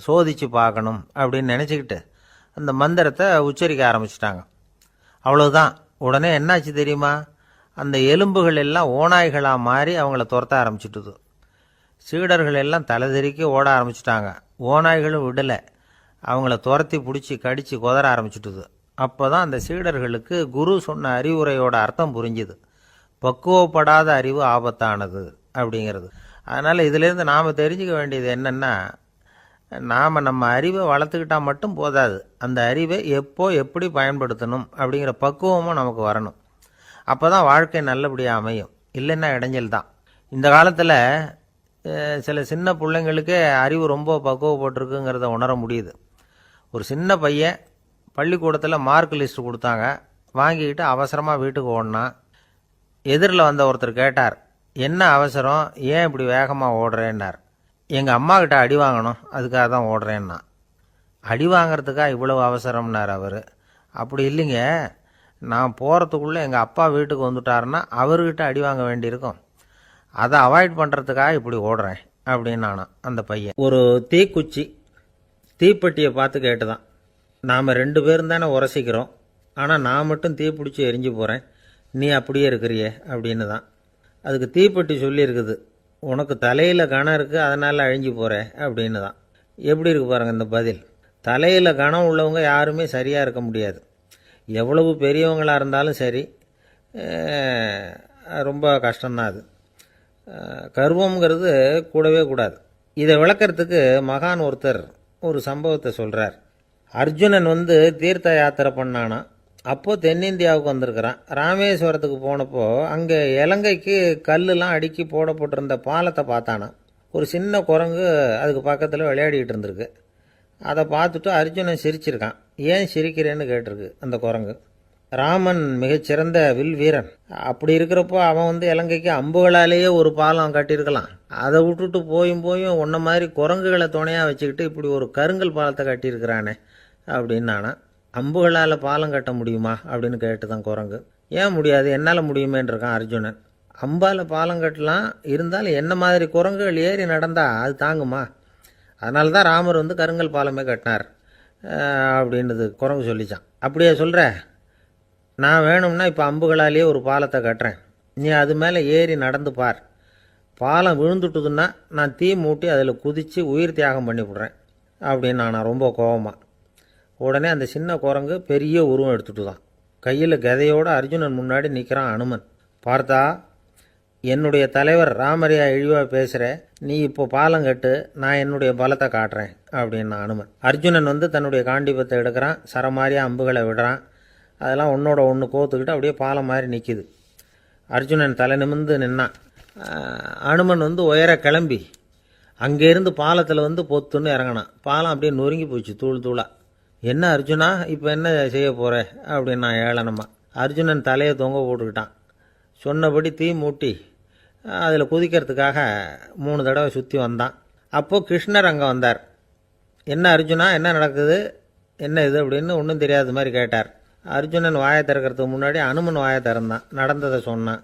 சோதிச்சு பார்க்கணும் அப்படின்னு நினச்சிக்கிட்டு அந்த மந்திரத்தை உச்சரிக்க ஆரம்பிச்சிட்டாங்க. அவ்வளோதான். உடனே என்னாச்சு தெரியுமா, அந்த எலும்புகள் எல்லாம் ஓநாய்களாக மாறி அவங்கள துரத்த ஆரம்பிச்சிட்டுது. சீடர்கள் எல்லாம் தலைதெறிக்கி ஓட ஆரம்பிச்சிட்டாங்க. ஓநாய்களும் விடலை, அவங்கள துரத்தி பிடிச்சி கடித்து குதற ஆரம்பிச்சுட்டுது. அப்போ தான் அந்த சீடர்களுக்கு குரு சொன்ன அறிவுரையோட அர்த்தம் புரிஞ்சுது. பக்குவப்படாத அறிவு ஆபத்தானது அப்படிங்கிறது. அதனால் இதிலேருந்து நாம் தெரிஞ்சுக்க வேண்டியது என்னென்னா, நாம் நம்ம அறிவை வளர்த்துக்கிட்டால் மட்டும் போதாது, அந்த அறிவை எப்போ எப்படி பயன்படுத்தணும் அப்படிங்கிற பக்குவமும் நமக்கு வரணும். அப்போ தான் வாழ்க்கை நல்லபடியாக அமையும். இல்லைன்னா இடைஞ்சல் தான். இந்த காலத்தில் சில சின்ன பிள்ளைங்களுக்கே அறிவு ரொம்ப பக்குவப்பட்டிருக்குங்கிறத உணர முடியுது. ஒரு சின்ன பையன் பள்ளிக்கூடத்தில் மார்க் லிஸ்ட் கொடுத்தாங்க, வாங்கிக்கிட்டு அவசரமாக வீட்டுக்கு ஓடினான். எதிரில் வந்த ஒருத்தர் கேட்டார், என்ன அவசரம், ஏன் இப்படி வேகமாக ஓடுறேன்னார். எங்கள் அம்மா கிட்ட அடி வாங்கணும், அதுக்காக தான் ஓடுறேன்னா. அடி வாங்கிறதுக்காக இவ்வளவு அவசரம்னார் அவர். அப்படி இல்லைங்க, நான் போகிறதுக்குள்ளே எங்கள் அப்பா வீட்டுக்கு வந்துட்டாருன்னா அவர்கிட்ட அடி வாங்க வேண்டியிருக்கும், அதை அவாய்ட் பண்ணுறதுக்காக இப்படி ஓடுறேன் அப்படின்னு நானான் அந்த பையன். ஒரு தீக்குச்சி தீப்பெட்டியை பார்த்து கேட்டுதான், நாம் 2 பேரும் தானே உரசிக்கிறோம், ஆனால் நான் மட்டும் தீப்பிடிச்சி எரிஞ்சு போகிறேன், நீ அப்படியே இருக்கிறியே அப்படின்னு தான். அதுக்கு தீப்பெட்டி சொல்லியிருக்குது, உனக்கு தலையில் கணம் இருக்குது அதனால் அழிஞ்சு போகிற அப்படின்னு தான். எப்படி இருக்கு பாருங்கள் இந்த பதில். தலையில் கணம் உள்ளவங்க யாருமே சரியாக இருக்க முடியாது. எவ்வளவு பெரியவங்களாக இருந்தாலும் சரி, ரொம்ப கஷ்டம்தான் அது. கர்வம்ங்கிறது கூடவே கூடாது. இதை விளக்கிறதுக்கு மகான் ஒருத்தர் ஒரு சம்பவத்தை சொல்கிறார். அர்ஜுனன் தீர்த்த யாத்திரை பண்ணானா. அப்போது தென்னிந்தியாவுக்கு வந்திருக்கிறான். ராமேஸ்வரத்துக்கு போனப்போ அங்கே இலங்கைக்கு கல்லுலாம் அடுக்கி போடப்பட்டிருந்த பாலத்தை பார்த்தானா. ஒரு சின்ன குரங்கு அதுக்கு பக்கத்தில் விளையாடிக்கிட்டு இருந்திருக்கு. அதை பார்த்துட்டு அர்ஜுனன் சிரிச்சிருக்கான். ஏன் சிரிக்கிறேன்னு கேட்டிருக்கு அந்த குரங்கு. ராமன் மிகச்சிறந்த வில் வீரன், அப்படி இருக்கிறப்போ அவன் இலங்கைக்கு அம்புகளாலேயே ஒரு பாலம் கட்டியிருக்கலாம். அதை விட்டுட்டு போயும் உன்ன மாதிரி குரங்குகளை துணையாக வச்சுக்கிட்டு இப்படி ஒரு கருங்கல் பாலத்தை கட்டியிருக்கிறானே அப்படின்னு நானா. அம்புகளால் பாலம் கட்ட முடியுமா அப்படின்னு கேட்டுதான் குரங்கு. ஏன் முடியாது, என்னால் முடியுமேன்னு இருக்கான் அர்ஜுனன். அம்பால் பாலம் கட்டலாம், இருந்தாலும் என்ன மாதிரி குரங்குகள் ஏறி நடந்தா அது தாங்குமா? அதனால தான் ராமர் கருங்கல் பாலமே கட்டினார் அப்படின்றது குரங்கு சொல்லிச்சான். அப்படியே சொல்கிற, நான் வேணும்னா இப்போ அம்புகளாலேயே ஒரு பாலத்தை கட்டுறேன், நீ அது மேலே ஏறி நடந்து பார். பாலம் விழுந்துட்டுதுன்னா நான் தீ மூட்டி அதில் குதித்து உயிர் தியாகம் பண்ணி விட்றேன் அப்படின்னு நான் ரொம்ப கோபமாக. உடனே அந்த சின்ன குரங்கு பெரிய உருவம் எடுத்துட்டு தான் கையில் கதையோடு அர்ஜுனன் முன்னாடி நிற்கிறான் அனுமன். பார்த்தா, என்னுடைய தலைவர் ராமரையா இழிவாக பேசுகிற, நீ இப்போ பாலம் கட்டு, நான் என்னுடைய பலத்தை காட்டுறேன் அப்படின்னு அனுமன். அர்ஜுனன் தன்னுடைய காண்டிபத்தை எடுக்கிறான், சரமாரியாக அம்புகளை விடுறான். அதெல்லாம் ஒன்றோட ஒன்று கோத்துக்கிட்டு அப்படியே பாலம் மாதிரி நிற்கிது. அர்ஜுனன் தலை நிமிர்ந்து நின்னான். அனுமன் உயர கிளம்பி அங்கேருந்து பாலத்தில் பொத்துன்னு இறங்கினான். பாலம் அப்படியே நொறுங்கி போச்சு தூள் தூளாக. என்ன அர்ஜுனா, இப்போ என்ன செய்ய போகிற அப்படின்னா ஏளனமா. அர்ஜுனன் தலையை தொங்க போட்டுக்கிட்டான். சொன்னபடி தீ மூட்டி அதில் குதிக்கிறதுக்காக 3 தடவை சுற்றி வந்தான். அப்போது கிருஷ்ணர் அங்கே வந்தார். என்ன அர்ஜுனா, என்ன நடக்குது, என்ன இது அப்படின்னு ஒன்றும் தெரியாத மாதிரி கேட்டார். அர்ஜுனன் வாயை திறக்கிறதுக்கு முன்னாடி அனுமன் வாயை திறந்தான், நடந்ததை சொன்னான்.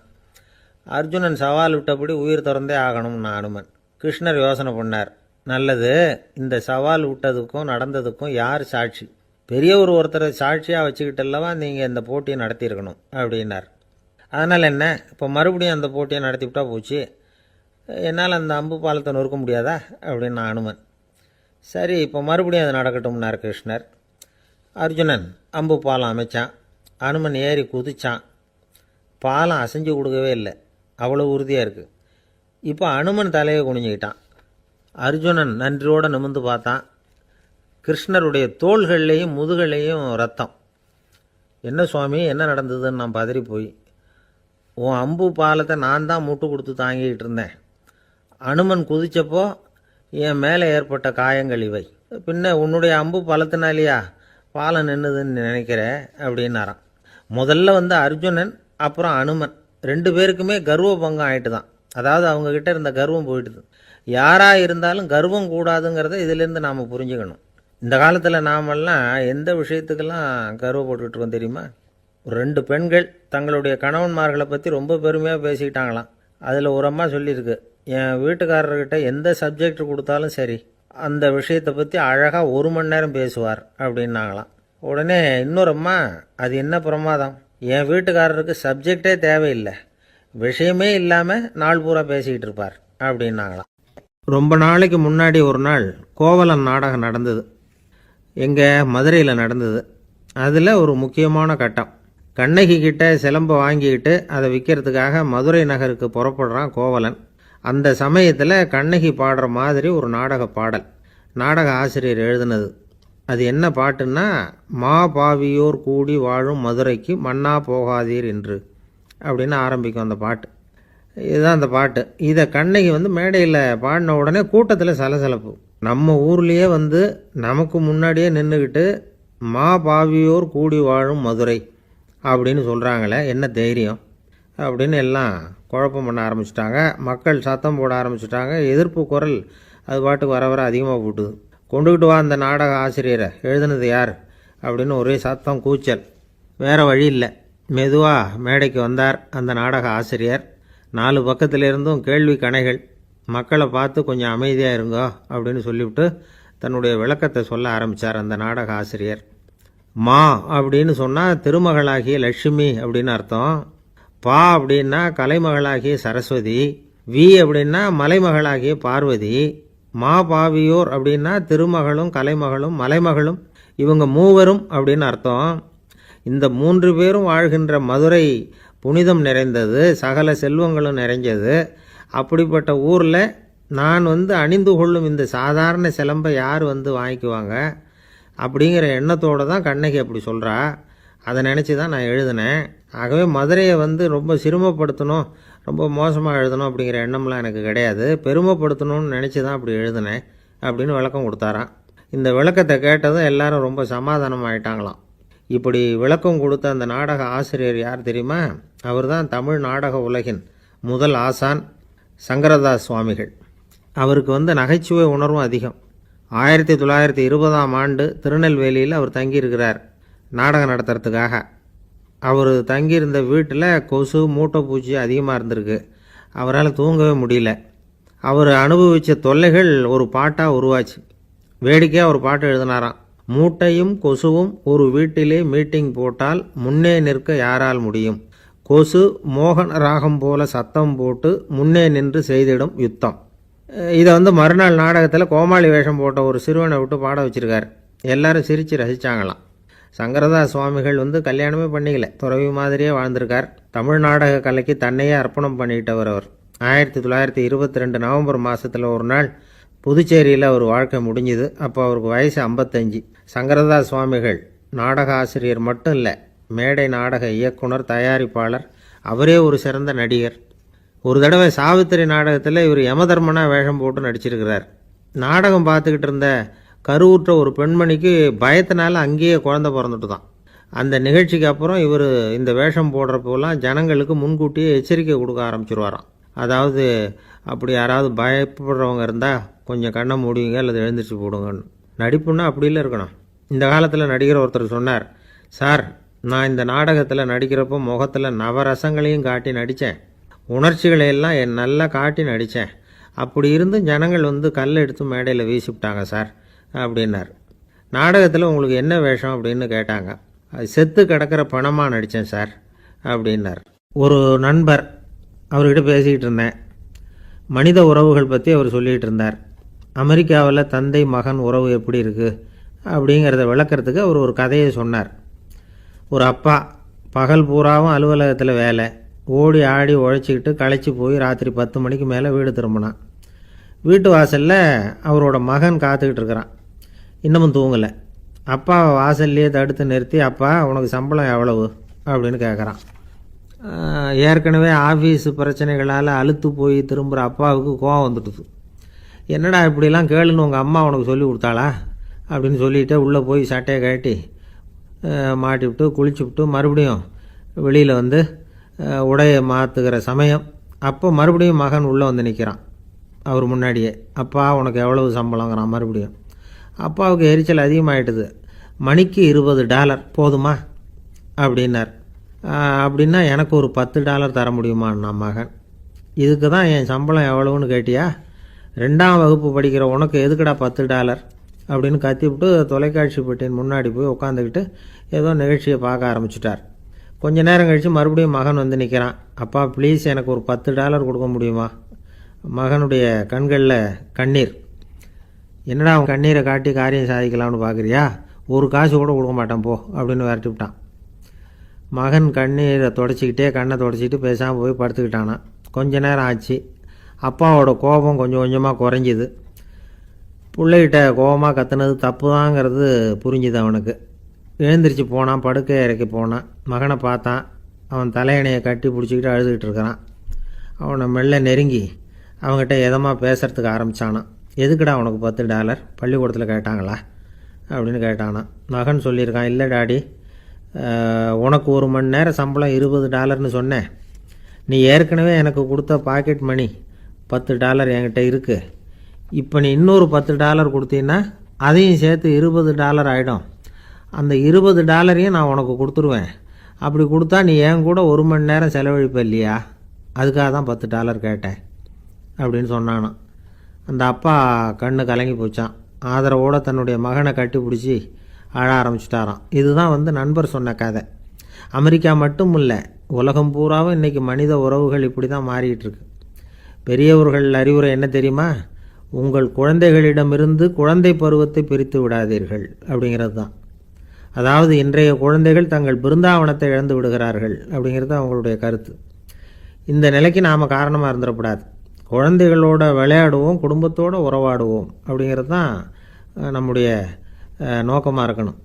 அர்ஜுனன் சவால் விட்டபடி உயிர் திறந்தே ஆகணும்னு அனுமன். கிருஷ்ணர் யோசனை பண்ணார். நல்லது, இந்த சவால் விட்டதுக்கும் நடந்ததுக்கும் யார் சாட்சி? பெரியவர் ஒருத்தரை சாட்சியாக வச்சுக்கிட்டல்லவா நீங்கள் இந்த போட்டியை நடத்தியிருக்கணும் அப்படின்னார். அதனால் என்ன, இப்போ மறுபடியும் அந்த போட்டியை நடத்திவிட்டா போச்சு, என்னால் அந்த அம்பு பாலத்தை நொறுக்க முடியாதா அப்படின்னு அனுமன். சரி, இப்போ மறுபடியும் அது நடக்கட்டும்னார் கிருஷ்ணர். அர்ஜுனன் அம்பு பாலம் அமைச்சான். அனுமன் ஏறி குதிச்சான். பாலம் அசைஞ்சு கொடுக்கவே இல்லை, அவ்வளோ உறுதியாக இருக்குது. இப்போ அனுமன் தலையை குனிஞ்சிக்கிட்டான். அர்ஜுனன் நன்றியோடு நிமிர்ந்து பார்த்தான். கிருஷ்ணருடைய தோள்கள்லேயும் முதுகள்லேயும் ரத்தம். என்ன சுவாமி, என்ன நடந்ததுன்னு நான் பதறி போய், உன் அம்பு பாலத்தை நான் தான் மூட்டு கொடுத்து தாங்கிக்கிட்டு இருந்தேன். அனுமன் குதித்தப்போ என் மேலே ஏற்பட்ட காயங்கள் இவை. பின்ன உன்னுடைய அம்பு பலத்தினாலேயா பாலம் நின்றுதுன்னு நினைக்கிற அப்படின்னாராம். முதல்ல அர்ஜுனன் அப்புறம் அனுமன் 2 பேருக்குமே கர்வ பங்கம் ஆகிட்டு தான். அதாவது அவங்கக்கிட்ட இருந்த கர்வம் போயிட்டுது. யாராக இருந்தாலும் கர்வம் கூடாதுங்கிறத இதிலேருந்து நாம் புரிஞ்சுக்கணும். இந்த காலத்தில் நாமெல்லாம் எந்த விஷயத்துக்கெல்லாம் கர்வப்பட்டுக்கிட்டு இருக்கோம் தெரியுமா? ஒரு 2 பெண்கள் தங்களுடைய கணவன்மார்களை பற்றி ரொம்ப பெருமையாக பேசிக்கிட்டாங்களாம். அதில் ஒரு அம்மா சொல்லியிருக்கு, என் வீட்டுக்காரர்கிட்ட எந்த சப்ஜெக்ட் கொடுத்தாலும் சரி அந்த விஷயத்தை பற்றி அழகாக 1 மணி நேரம் பேசுவார் அப்படின்னாங்களாம். உடனே இன்னொரு அம்மா, அது என்ன பிரமாதம், என் வீட்டுக்காரருக்கு சப்ஜெக்டே தேவையில்லை, விஷயமே இல்லாமல் நாள் பூரா பேசிக்கிட்டு இருப்பார் அப்படின்னாங்களாம். ரொம்ப நாளைக்கு முன்னாடி ஒரு நாள் கோவலன் நாடகம் நடந்தது. எங்கே மதுரையில் நடந்தது. அதில் ஒரு முக்கியமான கட்டம். கண்ணகி கிட்ட சிலம்பை வாங்கிக்கிட்டு அதை விற்கிறதுக்காக மதுரை நகருக்கு புறப்படுறான் கோவலன். அந்த சமயத்தில் கண்ணகி பாடுற மாதிரி ஒரு நாடக பாடல் நாடக ஆசிரியர் எழுதினது. அது என்ன பாட்டுன்னா, மா பாவியோர் கூடி வாழும் மதுரைக்கு மன்னா போகாதீர் என்று அப்படின்னு ஆரம்பிக்கும் அந்த பாட்டு. இதுதான் அந்த பாட்டு. இதை கண்ணகி மேடையில் பாடின உடனே கூட்டத்தில் சலசலப்பு. நம்ம ஊர்லேயே நமக்கு முன்னாடியே நின்றுக்கிட்டு மா பாவியோர் கூடி வாழும் மதுரை அப்படின்னு சொல்கிறாங்களே, என்ன தைரியம் அப்படின்னு எல்லாம் குழப்பம் பண்ண ஆரம்பிச்சிட்டாங்க. மக்கள் சத்தம் போட ஆரம்பிச்சிட்டாங்க. எதிர்ப்பு குரல் அது பாட்டுக்கு வர வர அதிகமாக போட்டுது. கொண்டுக்கிட்டு வா அந்த நாடக ஆசிரியரை, எழுதுனது யார் அப்படின்னு ஒரே சத்தம் கூச்சல். வேறு வழி இல்லை. மெதுவாக மேடைக்கு வந்தார் அந்த நாடக ஆசிரியர். 4 பக்கத்திலிருந்தும் கேள்வி கணைகள். மக்களை பார்த்து கொஞ்சம் அமைதியாக இருங்கோ அப்படின்னு சொல்லிவிட்டு தன்னுடைய விளக்கத்தை சொல்ல ஆரம்பித்தார் அந்த நாடக ஆசிரியர். மா அப்படின்னு சொன்னால் திருமகளாகிய லட்சுமி அப்படின்னு அர்த்தம். பா அப்படின்னா கலைமகளாகிய சரஸ்வதி. வி அப்படின்னா மலைமகளாகிய பார்வதி. மா பாவியோர் அப்படின்னா திருமகளும் கலைமகளும் மலைமகளும், இவங்க மூவரும் அப்படின்னு அர்த்தம். இந்த 3 பேரும் வாழ்கின்ற மதுரை புனிதம் நிறைந்தது, சகல செல்வங்களும் நிறைஞ்சது. அப்படிப்பட்ட ஊரில் நான் அணிந்து கொள்ளும் இந்த சாதாரண சிலம்பை யார் வாங்கிக்குவாங்க அப்படிங்கிற எண்ணத்தோடு தான் கண்ணகி அப்படி சொல்கிறா. அதை நினச்சி தான் நான் எழுதினேன். ஆகவே மதுரையை ரொம்ப சிரமப்படுத்தணும், ரொம்ப மோசமாக எழுதணும் அப்படிங்கிற எண்ணம்லாம் எனக்கு கிடையாது. பெருமைப்படுத்தணும்னு நினச்சி தான் அப்படி எழுதினேன் அப்படின்னு விளக்கம் கொடுத்தாராம். இந்த விளக்கத்தை கேட்டதும் எல்லாரும் ரொம்ப சமாதானம் ஆயிட்டாங்களாம். இப்படி விளக்கம் கொடுத்த அந்த நாடக ஆசிரியர் யார் தெரியுமா? அவர் தான் தமிழ் நாடக உலகின் முதல் ஆசான் சங்கரதாஸ் சுவாமிகள். அவருக்கு நகைச்சுவை உணர்வும் அதிகம். 1920ஆம் ஆண்டு திருநெல்வேலியில் அவர் தங்கியிருக்கிறார் நாடகம் நடத்துறதுக்காக. அவர் தங்கியிருந்த வீட்டில் கொசு மூட்டைப்பூச்சி அதிகமாக இருந்திருக்கு. அவரால் தூங்கவே முடியல. அவர் அனுபவித்த தொல்லைகள் ஒரு பாட்டாக உருவாச்சு. வேடிக்கையாக ஒரு பாட்டு எழுதினாராம். மூட்டையும் கொசுவும் ஒரு வீட்டிலே மீட்டிங் போட்டால் முன்னே நிற்க யாரால் முடியும்? கொசு மோகன ராகம் போல சத்தம் போட்டு முன்னே நின்று செய்திடும் யுத்தம். இதை மறுநாள் நாடகத்தில் கோமாளி வேஷம் போட்ட ஒரு சிறுவனை விட்டு பாட வச்சிருக்கார். எல்லாரும் சிரித்து ரசித்தாங்களாம். சங்கரதாஸ் சுவாமிகள் கல்யாணமே பண்ணிக்கல, துறவி மாதிரியே வாழ்ந்திருக்கார். தமிழ் நாடக கலைக்கு தன்னையே அர்ப்பணம் பண்ணிட்டவர் அவர். 1922 நவம்பர் மாதத்தில் ஒரு நாள் புதுச்சேரியில் அவர் வாழ்க்கை முடிஞ்சுது. அப்போ அவருக்கு வயசு 55. சங்கரதாஸ் சுவாமிகள் நாடக ஆசிரியர் மட்டும் இல்லை, மேடை நாடக இயக்குனர், தயாரிப்பாளர். அவரே ஒரு சிறந்த நடிகர். ஒரு தடவை சாவித்திரி நாடகத்தில் இவர் யமதர்மனாக வேஷம் போட்டு நடிச்சிருக்கிறார். நாடகம் பார்த்துக்கிட்டு இருந்த கருவுற்ற ஒரு பெண்மணிக்கு பயத்தினால அங்கேயே குழந்தை பிறந்துட்டு தான். அந்த நிகழ்ச்சிக்கு அப்புறம் இவர் இந்த வேஷம் போடுறப்போலாம் ஜனங்களுக்கு முன்கூட்டியே எச்சரிக்கை கொடுக்க ஆரம்பிச்சிருவாராம். அதாவது அப்படி யாராவது பயப்படுறவங்க இருந்தால் கொஞ்சம் கண்ணை மூடிங்க அல்லது எழுந்திரிச்சு போடுங்கன்னு. நடிப்புன்னா அப்படிலாம் இருக்கணும். இந்த காலத்தில் நடிகர் ஒருத்தர் சொன்னார், சார் நான் இந்த நாடகத்தில் நடிக்கிறப்போ முகத்தில் நவரசங்களையும் காட்டி நடித்தேன், உணர்ச்சிகளை எல்லாம் நல்லா காட்டி நடித்தேன். அப்படி இருந்து ஜனங்கள் கல் எடுத்து மேடையில் வீசிவிட்டாங்க சார் அப்படின்னார். நாடகத்தில் உங்களுக்கு என்ன வேஷம் அப்படின்னு கேட்டாங்க. அது செத்து கிடக்கிற பணமாக நடித்தேன் சார் அப்படின்னார். ஒரு நண்பர், அவர்கிட்ட பேசிக்கிட்டு இருந்தேன். மனித உறவுகள் பற்றி அவர் சொல்லிகிட்டு இருந்தார். அமெரிக்காவில் தந்தை மகன் உறவு எப்படி இருக்குது அப்படிங்கிறத விளக்கிறதுக்கு அவர் ஒரு கதையை சொன்னார். ஒரு அப்பா பகல் பூராவும் அலுவலகத்தில் வேலை, ஓடி ஆடி உழைச்சிக்கிட்டு களைச்சி போய் ராத்திரி 10 மணிக்கு மேலே வீடு திரும்பினான். வீட்டு வாசலில் அவரோட மகன் காத்துக்கிட்டு இருக்கிறான். இன்னமும் தூங்கலை. அப்பா வாசல்லையே தடுத்து நிறுத்தி, அப்பா உனக்கு சம்பளம் எவ்வளவு அப்படின்னு கேட்குறான். ஏற்கனவே ஆஃபீஸு பிரச்சனைகளால் அலுத்து போய் திரும்புகிற அப்பாவுக்கு கோவம் வந்துட்டுது. என்னடா இப்படிலாம் கேளுன்னு உங்கள் அம்மா உனக்கு சொல்லி கொடுத்தாளா அப்படின்னு சொல்லிவிட்டு உள்ளே போய் சட்டையை கட்டி மாட்டிவிட்டு குளிச்சுவிட்டு மறுபடியும் வெளியில் உடையை மாற்றுகிற சமயம் அப்போ மறுபடியும் மகன் உள்ளே நிற்கிறான் அவர் முன்னாடியே. அப்பா உனக்கு எவ்வளவு சம்பளங்கிறான் மறுபடியும். அப்பாவுக்கு எரிச்சல் அதிகமாகிட்டுது. மணிக்கு $20 போதுமா அப்படின்னார். அப்படின்னா எனக்கு ஒரு $10 தர முடியுமான்னா மகன். இதுக்கு தான் என் சம்பளம் எவ்வளவுன்னு கேட்டியா? 2ஆம் வகுப்பு படிக்கிற உனக்கு எதுக்குடா $10 அப்படின்னு கத்திவிட்டு தொலைக்காட்சி பெட்டியின் முன்னாடி போய் உட்காந்துக்கிட்டு ஏதோ நிகழ்ச்சியை பார்க்க ஆரம்பிச்சிட்டார். கொஞ்ச நேரம் கழித்து மறுபடியும் மகன் நிற்கிறான். அப்பா ப்ளீஸ் எனக்கு ஒரு $10 கொடுக்க முடியுமா மகனுடைய கண்களில் கண்ணீர். என்னடா அவன் கண்ணீரை காட்டி காரியம் சாதிக்கலாம்னு பார்க்குறியா, ஒரு காசு கூட கொடுக்க மாட்டான் போ அப்படின்னு விரட்டி விட்டான். மகன் கண்ணீரை தொடச்சிக்கிட்டே கண்ணை தொடச்சிக்கிட்டு பேசாமல் போய் படுத்துக்கிட்டானான். கொஞ்ச நேரம் ஆச்சு. அப்பாவோட கோபம் கொஞ்சம் கொஞ்சமாக குறைஞ்சிது. பிள்ளைகிட்ட கோபமாக கத்துனது தப்பு தாங்கிறது புரிஞ்சுது அவனுக்கு. எழுந்திரிச்சு போனான், படுக்கை இறக்கி போனான். மகனை பார்த்தான். அவன் தலையணையை கட்டி பிடிச்சிக்கிட்டு அழுதுகிட்டு இருக்கிறான். அவனை மெல்ல நெருங்கி அவங்ககிட்ட எதமாக பேசுகிறதுக்கு ஆரம்பித்தானான். எதுக்குடா உனக்கு $10 பள்ளிக்கூடத்தில் கேட்டாங்களா அப்படின்னு கேட்டானான். மகன் சொல்லியிருக்கான், இல்லை டாடி, உனக்கு 1 மணி நேரம் சம்பளம் $20ன்னு சொன்னேன். நீ ஏற்கனவே எனக்கு கொடுத்த பாக்கெட் மணி $10 என்கிட்ட இருக்குது. இப்போ நீ இன்னொரு $10 கொடுத்தீங்கன்னா அதையும் சேர்த்து $20 ஆகிடும். அந்த $20 நான் உனக்கு கொடுத்துருவேன். அப்படி கொடுத்தா நீ என் கூட 1 மணி நேரம் செலவழிப்ப இல்லையா, அதுக்காக தான் $10 கேட்டேன் அப்படின்னு சொன்னானான். அந்த அப்பா கண்ணு கலங்கி போச்சான். ஆதரவோடு தன்னுடைய மகனை கட்டி பிடிச்சி அழ ஆரம்பிச்சிட்டாராம். இதுதான் நண்பர் சொன்ன கதை. அமெரிக்கா மட்டும் இல்லை, உலகம் பூராவும் இன்றைக்கி மனித உறவுகள் இப்படி தான் மாறிக்கிட்டு இருக்கு. பெரியவர்கள் அறிவுரை என்ன தெரியுமா? உங்கள் குழந்தைகளிடமிருந்து குழந்தை பருவத்தை பிரித்து விடாதீர்கள் அப்படிங்கிறது தான். அதாவது இன்றைய குழந்தைகள் தங்கள் பிருந்தாவனத்தை இழந்து விடுகிறார்கள் அப்படிங்கிறது அவங்களுடைய கருத்து. இந்த நிலைக்கு நாம் காரணமாக இருந்துடக்கூடாது. குழந்தைகளோட விளையாடுவோம், குடும்பத்தோடு உறவாடுவோம் அப்படிங்கிறது தான் நம்முடைய நோக்கமாக இருக்கணும்.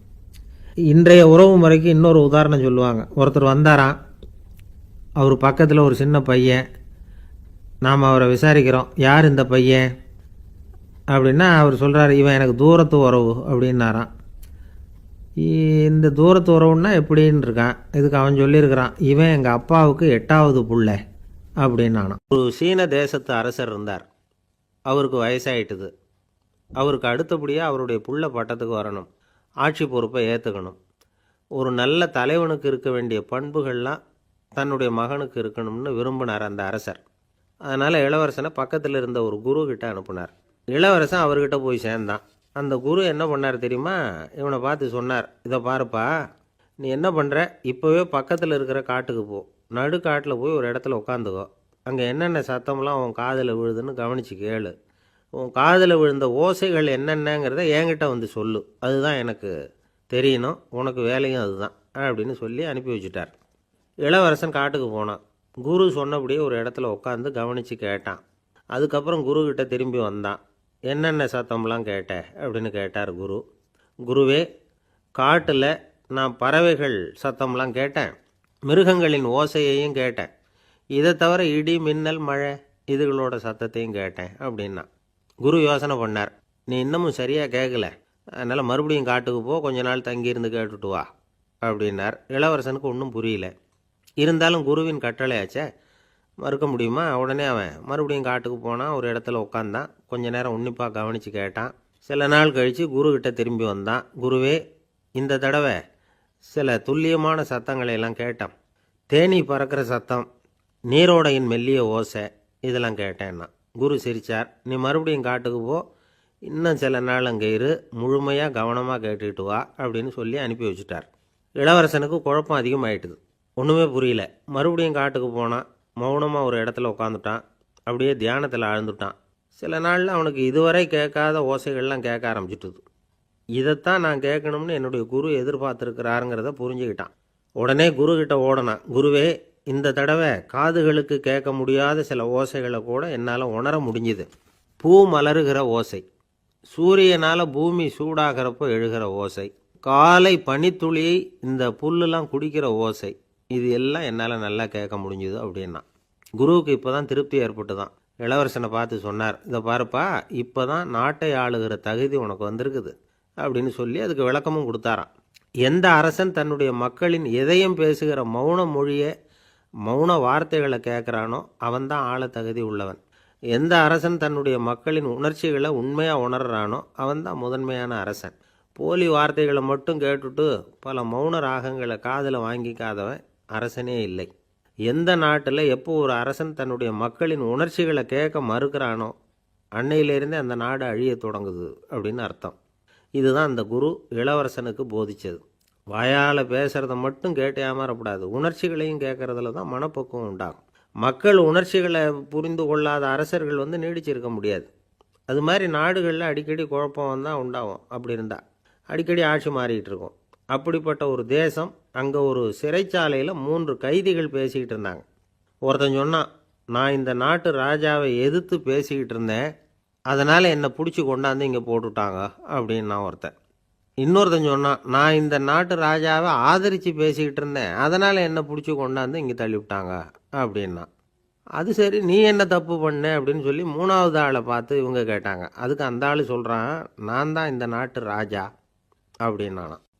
இன்றைய உறவு முறைக்கு இன்னொரு உதாரணம் சொல்லுவாங்க. ஒருத்தர் வந்தாராம், அவர் பக்கத்தில் ஒரு சின்ன பையன். நாம் அவரை விசாரிக்கிறோம், யார் இந்த பையன் அப்படின்னா அவர் சொல்கிறார், இவன் எனக்கு தூரத்து உறவு அப்படின்னாராம். இந்த தூரத்து உறவுன்னா எப்படின்னு இருக்கான். இதுக்கு அவன் சொல்லியிருக்கிறான், இவன் எங்கள் அப்பாவுக்கு 8வது புள்ள அப்படின்னானா. ஒரு சீன தேசத்து அரசர் இருந்தார். அவருக்கு வயசாயிட்டுது. அவருக்கு அடுத்தபடியாக அவருடைய புள்ள பட்டத்துக்கு வரணும், ஆட்சி பொறுப்பை ஏற்றுக்கணும். ஒரு நல்ல தலைவனுக்கு இருக்க வேண்டிய பண்புகள்லாம் தன்னுடைய மகனுக்கு இருக்கணும்னு விரும்பினார் அந்த அரசர். அதனால் இளவரசனை பக்கத்தில் இருந்த ஒரு குரு கிட்ட அனுப்புனார். இளவரசன் அவர்கிட்ட போய் சேர்ந்தான். அந்த குரு என்ன பண்ணார் தெரியுமா? இவனை பார்த்து சொன்னார், இதை பாருப்பா, நீ என்ன பண்ணுற, இப்போவே பக்கத்தில் இருக்கிற காட்டுக்கு போ, நடு காட்டில் போய் ஒரு இடத்துல உட்காந்துக்கோ. அங்கே என்னென்ன சத்தம்லாம் உன் காதில் விழுதுன்னு கவனித்து கேளு. உன் காதில் விழுந்த ஓசைகள் என்னென்னங்கிறத என்கிட்ட சொல்லு, அதுதான் எனக்கு தெரியணும், உனக்கு வேலையும் அதுதான் அப்படின்னு சொல்லி அனுப்பி வச்சுட்டார். இளவரசன் காட்டுக்கு போனான். குரு சொன்னபடியே ஒரு இடத்துல உட்காந்து கவனித்து கேட்டான். அதுக்கப்புறம் குருக்கிட்ட திரும்பி வந்தான். என்னென்ன சத்தம்லாம் கேட்ட அப்படின்னு கேட்டார் குரு. குருவே, காட்டில் நான் பறவைகள் சத்தம்லாம் கேட்டேன், மிருகங்களின் ஓசையையும் கேட்டேன், இதை தவிர இடி மின்னல் மழை இதுகளோட சத்தத்தையும் கேட்டேன் அப்படின்னா. குரு யோசனை பண்ணார், நீ இன்னமும் சரியாக கேட்கல, அதனால் மறுபடியும் காட்டுக்கு போ, கொஞ்ச நாள் தங்கியிருந்து கேட்டுட்டு வா அப்படின்னார். இளவரசனுக்கு ஒன்றும் புரியல. இருந்தாலும் குருவின் கட்டளையாச்சே, மறுக்க முடியுமா? உடனே அவன் மறுபடியும் காட்டுக்கு போனான். ஒரு இடத்துல உட்காந்தான். கொஞ்ச நேரம் உன்னிப்பாக கவனித்து கேட்டான். சில நாள் கழித்து குருக்கிட்ட திரும்பி வந்தான். குருவே, இந்த தடவை சில துல்லியமான சத்தங்களை எல்லாம் கேட்டான். தேனி பறக்கிற சத்தம், நீரோடையின் மெல்லிய ஓசை, இதெல்லாம் கேட்டேன்னா. குரு சிரித்தார். நீ மறுபடியும் காட்டுக்கு போ, இன்னும் சில நாள் அங்கே இரு, முழுமையாக கவனமாக கேட்டுக்கிட்டு வா அப்படின்னு சொல்லி அனுப்பி வச்சுட்டார். இளவரசனுக்கு குழப்பம் அதிகமாயிட்டுது. ஒன்றுமே புரியல. மறுபடியும் காட்டுக்கு போனான். மௌனமாக ஒரு இடத்துல உட்காந்துட்டான். அப்படியே தியானத்தில் ஆழ்ந்துட்டான். சில நாளில் அவனுக்கு இதுவரை கேட்காத ஓசைகள்லாம் கேட்க ஆரம்பிச்சிட்டுது. இதைத்தான் நான் கேட்கணும்னு என்னுடைய குரு எதிர்பார்த்துருக்கிறாருங்கிறத புரிஞ்சுக்கிட்டான். உடனே குருக்கிட்ட ஓடனான். குருவே, இந்த தடவை காதுகளுக்கு கேட்க முடியாத சில ஓசைகளை கூட என்னால் உணர முடிஞ்சுது. பூ மலருகிற ஓசை, சூரியனால் பூமி சூடாகிறப்போ எழுகிற ஓசை, காலை பனித்துளியை இந்த புல்லுலாம் குடிக்கிற ஓசை, இது எல்லாம் என்னால் நல்லா கேட்க முடிஞ்சுது அப்படின்னா. குருவுக்கு இப்போ தான் திருப்தி ஏற்பட்டு தான். இளவரசனை பார்த்து சொன்னார், இதை பாருப்பா, இப்போ தான் நாட்டை ஆளுகிற தகுதி உனக்கு வந்திருக்குது அப்படின்னு சொல்லி அதுக்கு விளக்கமும் கொடுத்தாராம். எந்த அரசன் தன்னுடைய மக்களின் எதையும் பேசுகிற மௌன மொழியை, மௌன வார்த்தைகளை கேட்குறானோ அவன்தான் ஆள தகுதி உள்ளவன். எந்த அரசன் தன்னுடைய மக்களின் உணர்ச்சிகளை உண்மையாக உணர்றானோ அவன்தான் முதன்மையான அரசன். போலி வார்த்தைகளை மட்டும் கேட்டுட்டு பல மௌன ராகங்களை காதில் வாங்கிக்காதவன் அரசனே இல்லை. எந்த நாட்டில் எப்போ ஒரு அரசன் தன்னுடைய மக்களின் உணர்ச்சிகளை கேட்க மறுக்கிறானோ அன்னையிலேருந்தே அந்த நாடு அழிய தொடங்குது அப்படின்னு அர்த்தம். இதுதான் அந்த குரு இளவரசனுக்கு போதிச்சது. வாயால் பேசுகிறத மட்டும் கேட்டு ஏமாறக்கூடாது, உணர்ச்சிகளையும் கேட்கறதுல தான் மனப்பக்குவம் உண்டாகும். மக்கள் உணர்ச்சிகளை புரிந்து கொள்ளாத அரசர்கள் நீடிச்சிருக்க முடியாது. அது மாதிரி நாடுகளில் அடிக்கடி குழப்பம் தான் உண்டாகும். அப்படி இருந்தால் அடிக்கடி ஆட்சி மாறிக்கிட்டு இருக்கும். அப்படிப்பட்ட ஒரு தேசம், அங்கே ஒரு சிறைச்சாலையில் 3 கைதிகள் பேசிக்கிட்டு இருந்தாங்க. ஒருத்தன் சொன்னான், நான் இந்த நாட்டு ராஜாவை எதிர்த்து பேசிக்கிட்டு இருந்தேன், அதனால் என்னை பிடிச்சி கொண்டாந்து இங்கே போட்டுட்டாங்க அப்படின்னு நான் ஒருத்தன். இன்னொருத்தன் சொன்னான், நான் இந்த நாட்டு ராஜாவை ஆதரித்து பேசிக்கிட்டு இருந்தேன், அதனால் என்னை பிடிச்சி கொண்டாந்து இங்கே தள்ளிவிட்டாங்க அப்படின்னா. அது சரி, நீ என்ன தப்பு பண்ண அப்படின்னு சொல்லி 3வது ஆளை பார்த்து இவங்க கேட்டாங்க. அதுக்கு அந்த ஆள் சொல்கிறான், நான் தான் இந்த நாட்டு ராஜா அப்படின்னானா.